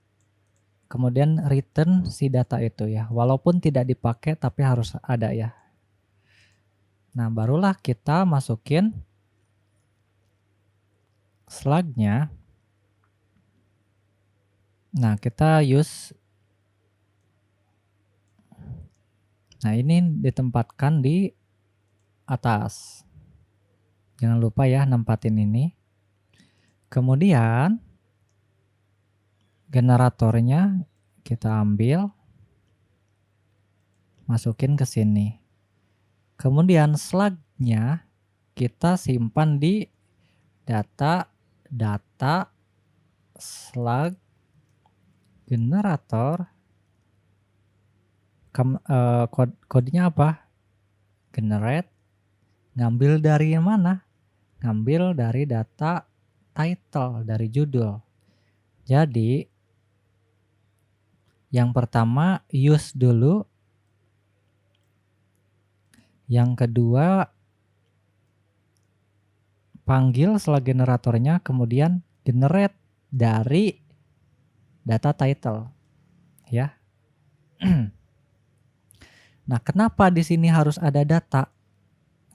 kemudian return si data itu ya. Walaupun tidak dipakai tapi harus ada ya. Nah, barulah kita masukin slug-nya. Nah, kita use. Nah, ini ditempatkan di atas. Jangan lupa ya nempatin ini. Kemudian generatornya kita ambil, masukin ke sini. Kemudian slug-nya kita simpan di data slug generator. Kodenya apa? Generate. Ngambil dari mana? Ngambil dari data title, dari judul. Jadi yang pertama use dulu, yang kedua panggil slug generatornya, kemudian generate dari data title ya. Nah, kenapa di sini harus ada data?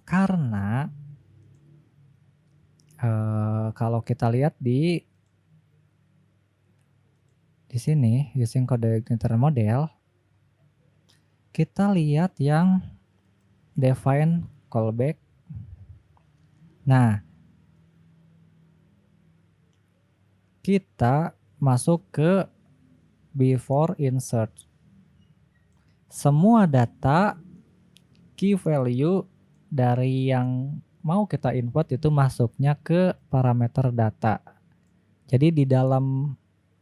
Karena kalau kita lihat di sini using kode igniter model, kita lihat yang define callback. Nah, kita masuk ke before insert. Semua data key value dari yang mau kita input itu masuknya ke parameter data. Jadi di dalam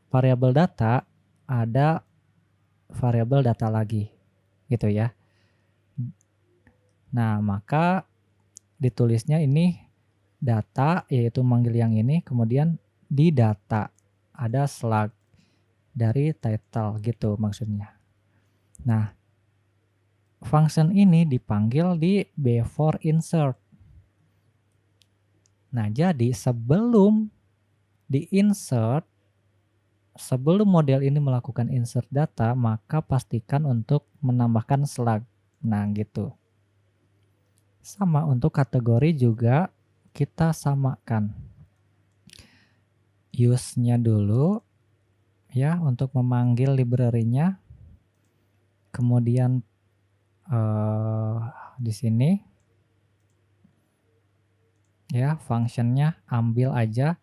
variabel data ada variabel data lagi gitu ya. Nah, maka ditulisnya ini data, yaitu manggil yang ini, kemudian di data ada slug dari title gitu maksudnya. Nah, function ini dipanggil di before insert. Nah, jadi sebelum di insert, sebelum model ini melakukan insert data, maka pastikan untuk menambahkan slug. Nah, gitu. Sama untuk kategori juga kita samakan. Use-nya dulu ya untuk memanggil library-nya. Kemudian di sini ya function-nya ambil aja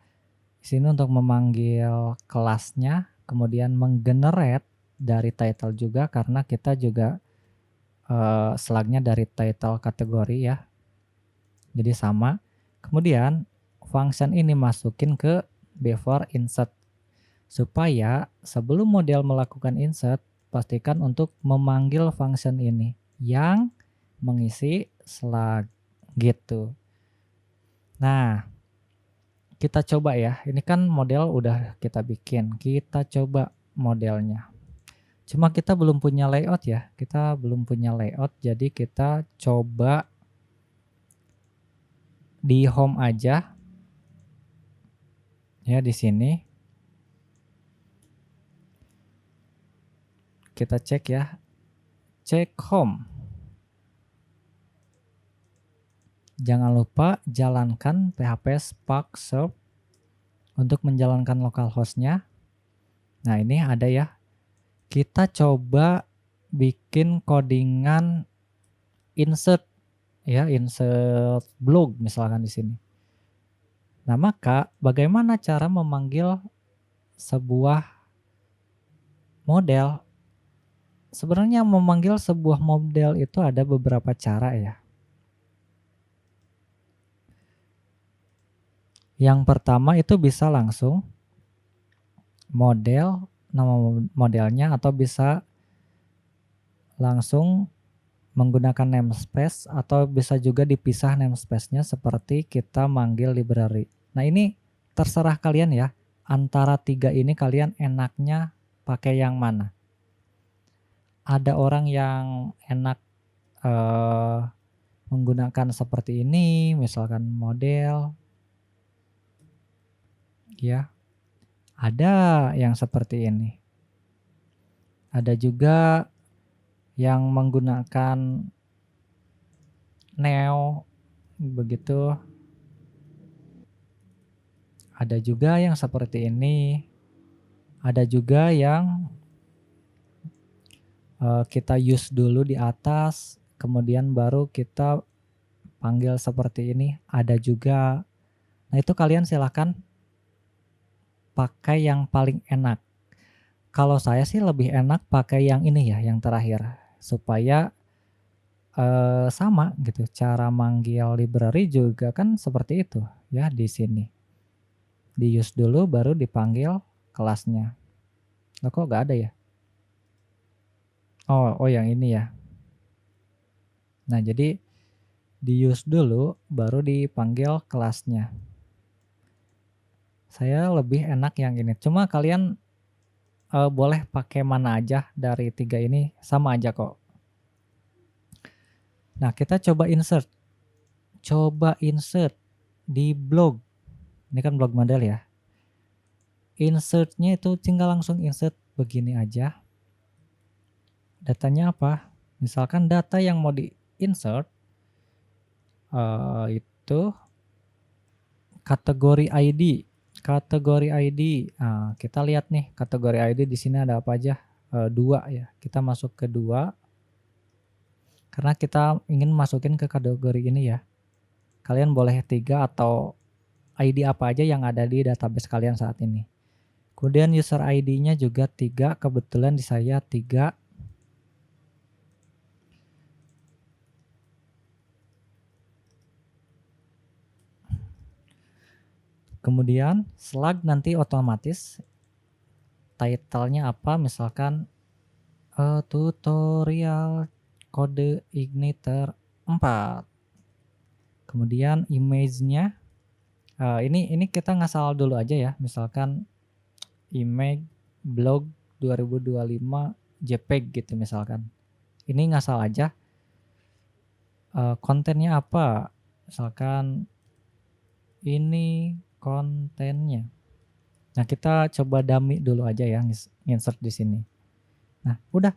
di sini untuk memanggil kelasnya, kemudian menggenerate dari title juga karena kita juga slug-nya dari title kategori ya. Jadi sama. Kemudian function ini masukin ke before insert supaya sebelum model melakukan insert pastikan untuk memanggil function ini yang mengisi slug gitu. Nah, kita coba ya. Ini kan model udah kita bikin. Kita coba modelnya. Cuma kita belum punya layout ya. Kita belum punya layout, jadi kita coba di home aja. Ya, di sini. Kita cek ya. Cek home. Jangan lupa jalankan PHP Spark Serve untuk menjalankan localhost-nya. Nah, ini ada ya. Kita coba bikin codingan insert ya, insert blog misalkan di sini. Nah, maka bagaimana cara memanggil sebuah model? Sebenarnya memanggil sebuah model itu ada beberapa cara ya. Yang pertama itu bisa langsung model, nama modelnya, atau bisa langsung menggunakan namespace, atau bisa juga dipisah namespace-nya seperti kita manggil library. Nah, ini terserah kalian ya. Antara tiga ini kalian enaknya pakai yang mana? Ada orang yang enak menggunakan seperti ini, misalkan model, ya. Ada yang seperti ini. Ada juga yang menggunakan neo begitu. Ada juga yang seperti ini. Ada juga yang kita use dulu di atas, kemudian baru kita panggil seperti ini. Ada juga. Nah, itu kalian silahkan pakai yang paling enak. Kalau saya sih lebih enak pakai yang ini ya, yang terakhir, supaya sama gitu. Cara manggil library juga kan seperti itu ya di sini. Di use dulu baru dipanggil kelasnya. Loh, kok nggak ada ya? Oh yang ini ya. Nah, jadi di use dulu baru dipanggil kelasnya. Saya lebih enak yang ini. Cuma kalian boleh pakai mana aja dari tiga ini, sama aja kok. Nah, kita coba insert. Coba insert di blog. Ini kan blog model ya. Insert-nya itu tinggal langsung insert begini aja. Datanya apa? Misalkan data yang mau di insert itu kategori ID. Kategori ID. Nah, kita lihat nih kategori ID di sini ada apa aja? 2 ya. Kita masuk ke 2. Karena kita ingin masukin ke kategori ini ya. Kalian boleh 3 atau ID apa aja yang ada di database kalian saat ini. Kemudian user ID-nya juga 3, kebetulan di saya 3. Kemudian slug nanti otomatis title-nya apa, misalkan tutorial kode igniter 4. Kemudian image-nya ini kita ngasal dulu aja ya, misalkan image blog 2025 JPEG gitu misalkan. Ini ngasal aja. Kontennya apa? Misalkan ini kontennya. Nah, kita coba dummy dulu aja ya insert di sini. Nah, udah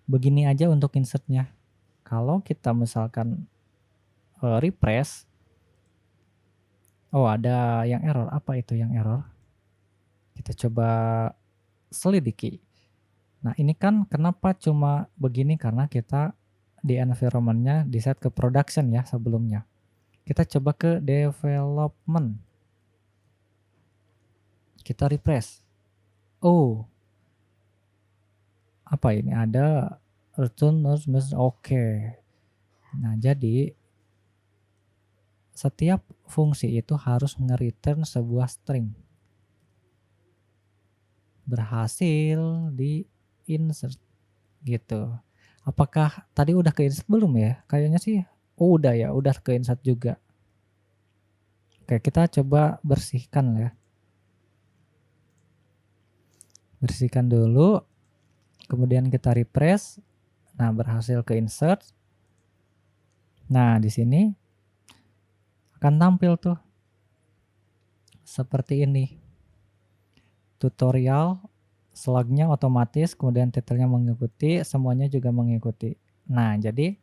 begini aja untuk insertnya. Kalau kita misalkan refresh, oh ada yang error. Apa itu yang error? Kita coba selidiki. Nah, ini kan kenapa cuma begini, karena kita di environment-nya di set ke production ya sebelumnya. Kita coba ke development. Kita refresh. Oh, apa ini? Ada return oke. Nah, jadi setiap fungsi itu harus nge-return sebuah string. Berhasil di insert gitu. Apakah tadi udah ke insert belum ya? Kayaknya sih udah ya, udah ke insert juga. Oke, kita coba bersihkan ya. Bersihkan dulu. Kemudian kita refresh. Nah, berhasil ke insert. Nah, di sini akan tampil tuh seperti ini. Tutorial, slug-nya otomatis, kemudian title-nya mengikuti, semuanya juga mengikuti. Nah, jadi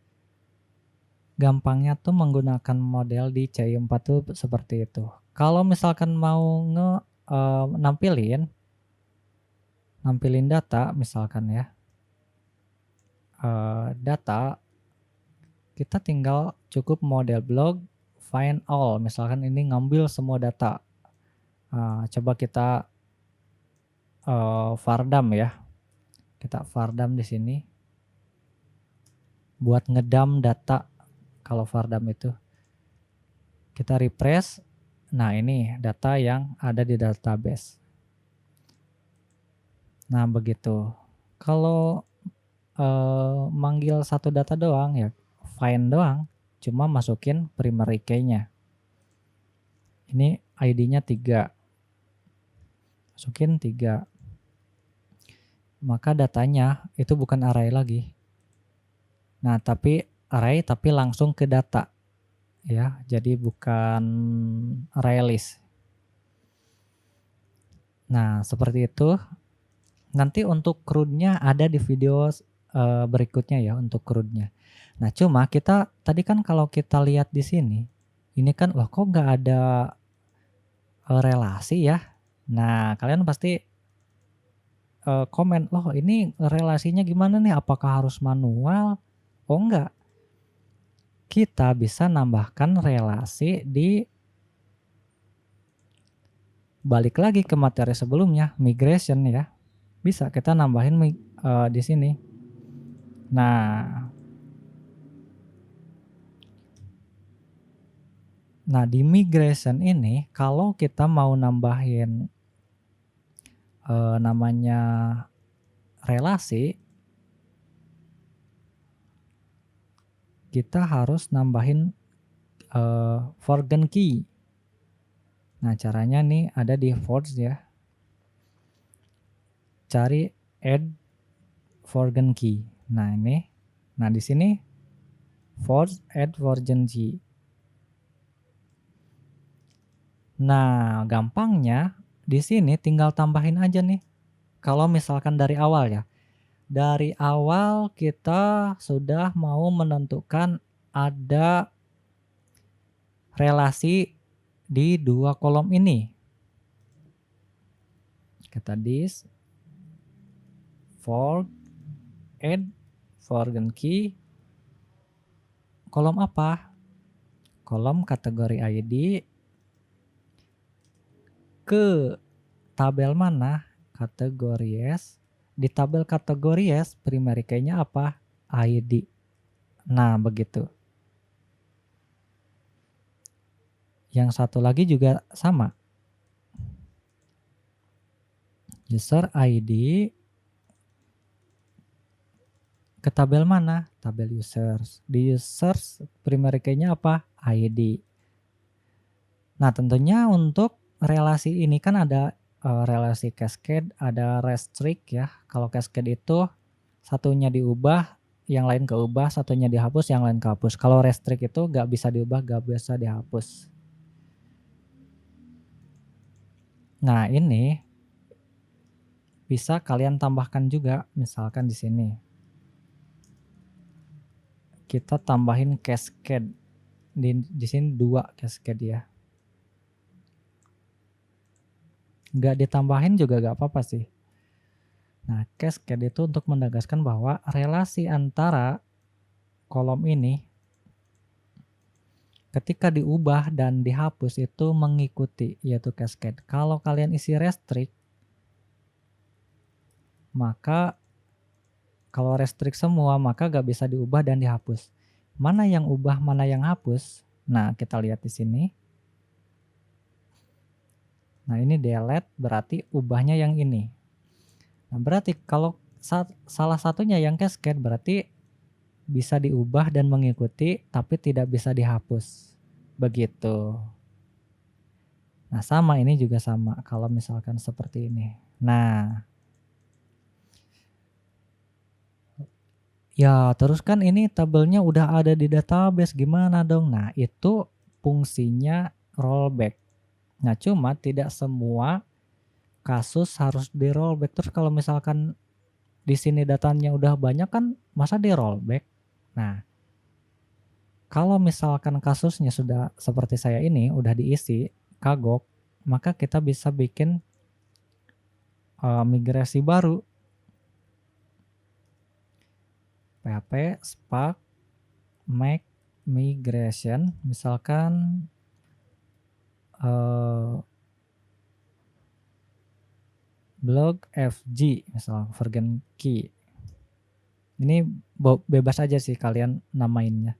gampangnya tuh menggunakan model di CI4 tuh seperti itu. Kalau misalkan mau nampilin data misalkan ya, data, kita tinggal cukup model blog find all, misalkan ini ngambil semua data. Coba kita vardam ya, kita vardam di sini buat ngedam data. Kalau vardam itu kita refresh. Nah, ini data yang ada di database. Nah, begitu. Kalau manggil satu data doang ya find doang, cuma masukin primary key-nya. Ini ID-nya 3. Masukin 3. Maka datanya itu bukan array lagi. Nah, tapi array tapi langsung ke data. Ya, jadi bukan array list. Nah, seperti itu. Nanti untuk CRUD-nya ada di video berikutnya ya untuk CRUD-nya. Nah, cuma kita tadi kan kalau kita lihat di sini, ini kan loh kok nggak ada relasi ya. Nah, kalian pasti komen, "Loh ini relasinya gimana nih? Apakah harus manual?" Oh enggak. Kita bisa nambahkan relasi di balik lagi ke materi sebelumnya, migration ya. Bisa kita nambahin di sini. Nah, di migration ini kalau kita mau nambahin namanya relasi, kita harus nambahin foreign key. Nah, caranya nih ada di force ya. Cari add foreign key. Nah, ini. Nah, di sini force add foreign key. Nah, gampangnya di sini tinggal tambahin aja nih. Kalau misalkan dari awal ya. Dari awal kita sudah mau menentukan ada relasi di 2 kolom ini. Kata this for add foreign key kolom apa? Kolom kategori ID ke tabel mana? Kategori S. Di tabel kategori S primary key-nya apa? ID. Nah, begitu. Yang satu lagi juga sama. User ID ke tabel mana? Tabel users. Di users primary key-nya apa? ID. Nah, tentunya untuk relasi ini kan ada relasi cascade, ada restrict ya. Kalau cascade itu satunya diubah, yang lain keubah, satunya dihapus, yang lain kehapus. Kalau restrict itu nggak bisa diubah, nggak bisa dihapus. Nah, ini bisa kalian tambahkan juga, misalkan di sini. Kita tambahin cascade. Di sini 2 cascade ya. Nggak ditambahin juga nggak apa-apa sih. Nah, cascade itu untuk menegaskan bahwa relasi antara kolom ini ketika diubah dan dihapus itu mengikuti, yaitu cascade. Kalau kalian isi restrict, maka kalau restrict semua, maka nggak bisa diubah dan dihapus. Mana yang ubah, mana yang hapus? Nah, kita lihat di sini. Nah, ini delete berarti ubahnya yang ini. Nah, berarti kalau salah satunya yang cascade berarti bisa diubah dan mengikuti tapi tidak bisa dihapus. Begitu. Nah, sama ini juga sama kalau misalkan seperti ini. Nah, ya terus kan ini tabelnya udah ada di database gimana dong? Nah, itu fungsinya rollback. Nah, cuma tidak semua kasus harus di rollback. Terus kalau misalkan di sini datanya udah banyak kan masa di rollback? Nah, kalau misalkan kasusnya sudah seperti saya ini udah diisi kagok, maka kita bisa bikin migrasi baru. PHP Spark make migration, misalkan blog FG misal version key. Ini bebas aja sih kalian namainnya.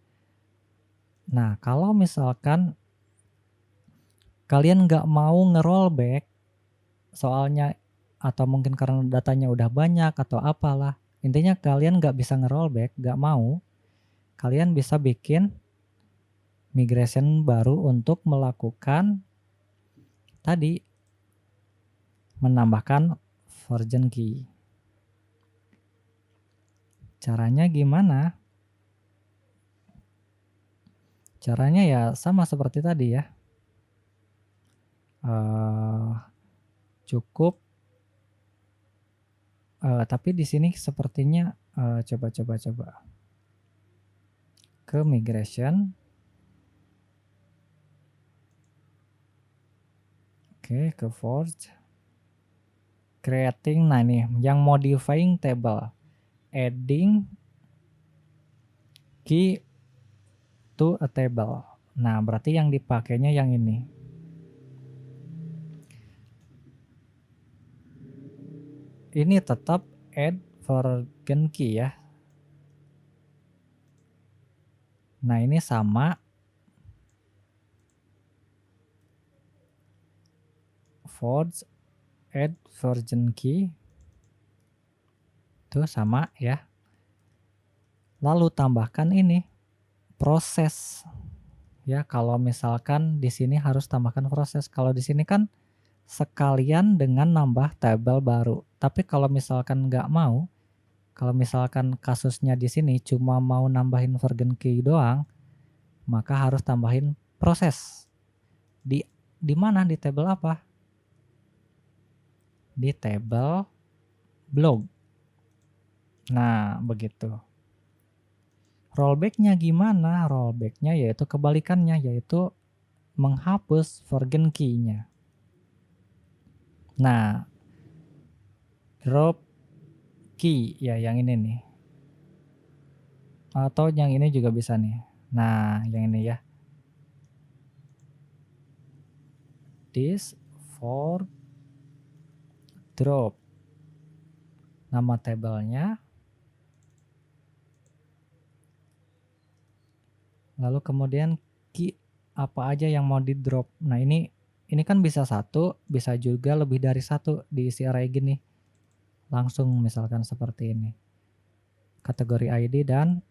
Nah, kalau misalkan kalian nggak mau nge-rollback soalnya atau mungkin karena datanya udah banyak atau apalah, intinya kalian nggak bisa nge-rollback, nggak mau, kalian bisa bikin migration baru untuk melakukan tadi, menambahkan version key. Caranya gimana? Caranya ya sama seperti tadi ya. Cukup tapi di sini sepertinya coba ke migration. Oke, ke forge. Creating, nah ini yang modifying table. Adding key to a table. Nah, berarti yang dipakainya yang ini. Ini tetap add version key ya. Nah, ini sama. Forge add version key. Itu sama ya. Lalu tambahkan ini proses. Ya, kalau misalkan di sini harus tambahkan proses. Kalau di sini kan sekalian dengan nambah tabel baru. Tapi kalau misalkan nggak mau, kalau misalkan kasusnya di sini cuma mau nambahin version key doang, maka harus tambahin proses. Di mana? Di tabel apa? Di tabel blog. Nah, begitu. Rollbacknya gimana? Rollbacknya yaitu kebalikannya, yaitu menghapus version key-nya. Nah, drop key ya yang ini nih. Atau yang ini juga bisa nih. Nah, yang ini ya. This for drop. Nama tabelnya. Lalu kemudian key apa aja yang mau di drop. Nah, ini kan bisa satu, bisa juga lebih dari satu diisi array gini. Langsung misalkan seperti ini. Kategori ID dan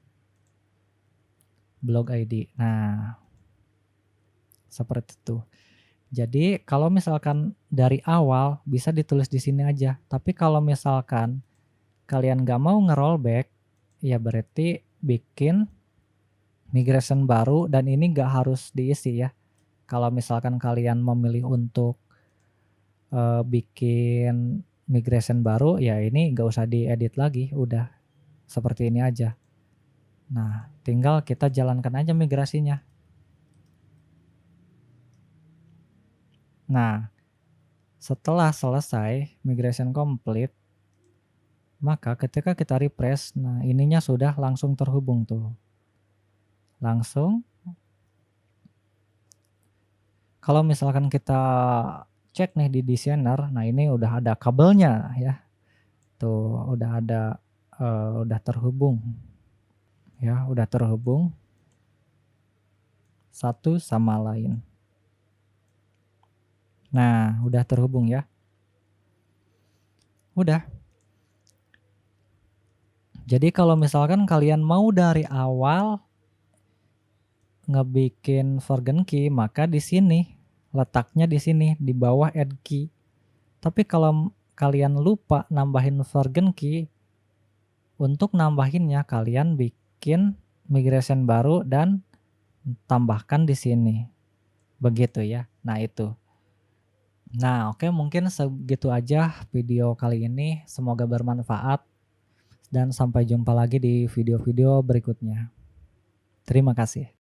blog ID. Nah, seperti itu. Jadi kalau misalkan dari awal bisa ditulis di sini aja. Tapi kalau misalkan kalian nggak mau nge-rollback, ya berarti bikin migration baru dan ini nggak harus diisi ya. Kalau misalkan kalian memilih untuk bikin migration baru, ya ini nggak usah diedit lagi, udah seperti ini aja. Nah, tinggal kita jalankan aja migrasinya. Nah, setelah selesai migration complete, maka ketika kita refresh, nah ininya sudah langsung terhubung tuh. Langsung. Kalau misalkan kita cek nih di designer, nah ini udah ada kabelnya ya. Tuh, udah terhubung. Ya, udah terhubung satu sama lain. Nah, udah terhubung ya. Udah. Jadi kalau misalkan kalian mau dari awal ngebikin version key, maka di sini letaknya di sini di bawah add key. Tapi kalau kalian lupa nambahin version key, untuk nambahinnya kalian bikin migration baru dan tambahkan di sini. Begitu ya. Nah, itu. Nah, oke, mungkin segitu aja video kali ini. Semoga bermanfaat dan sampai jumpa lagi di video-video berikutnya. Terima kasih.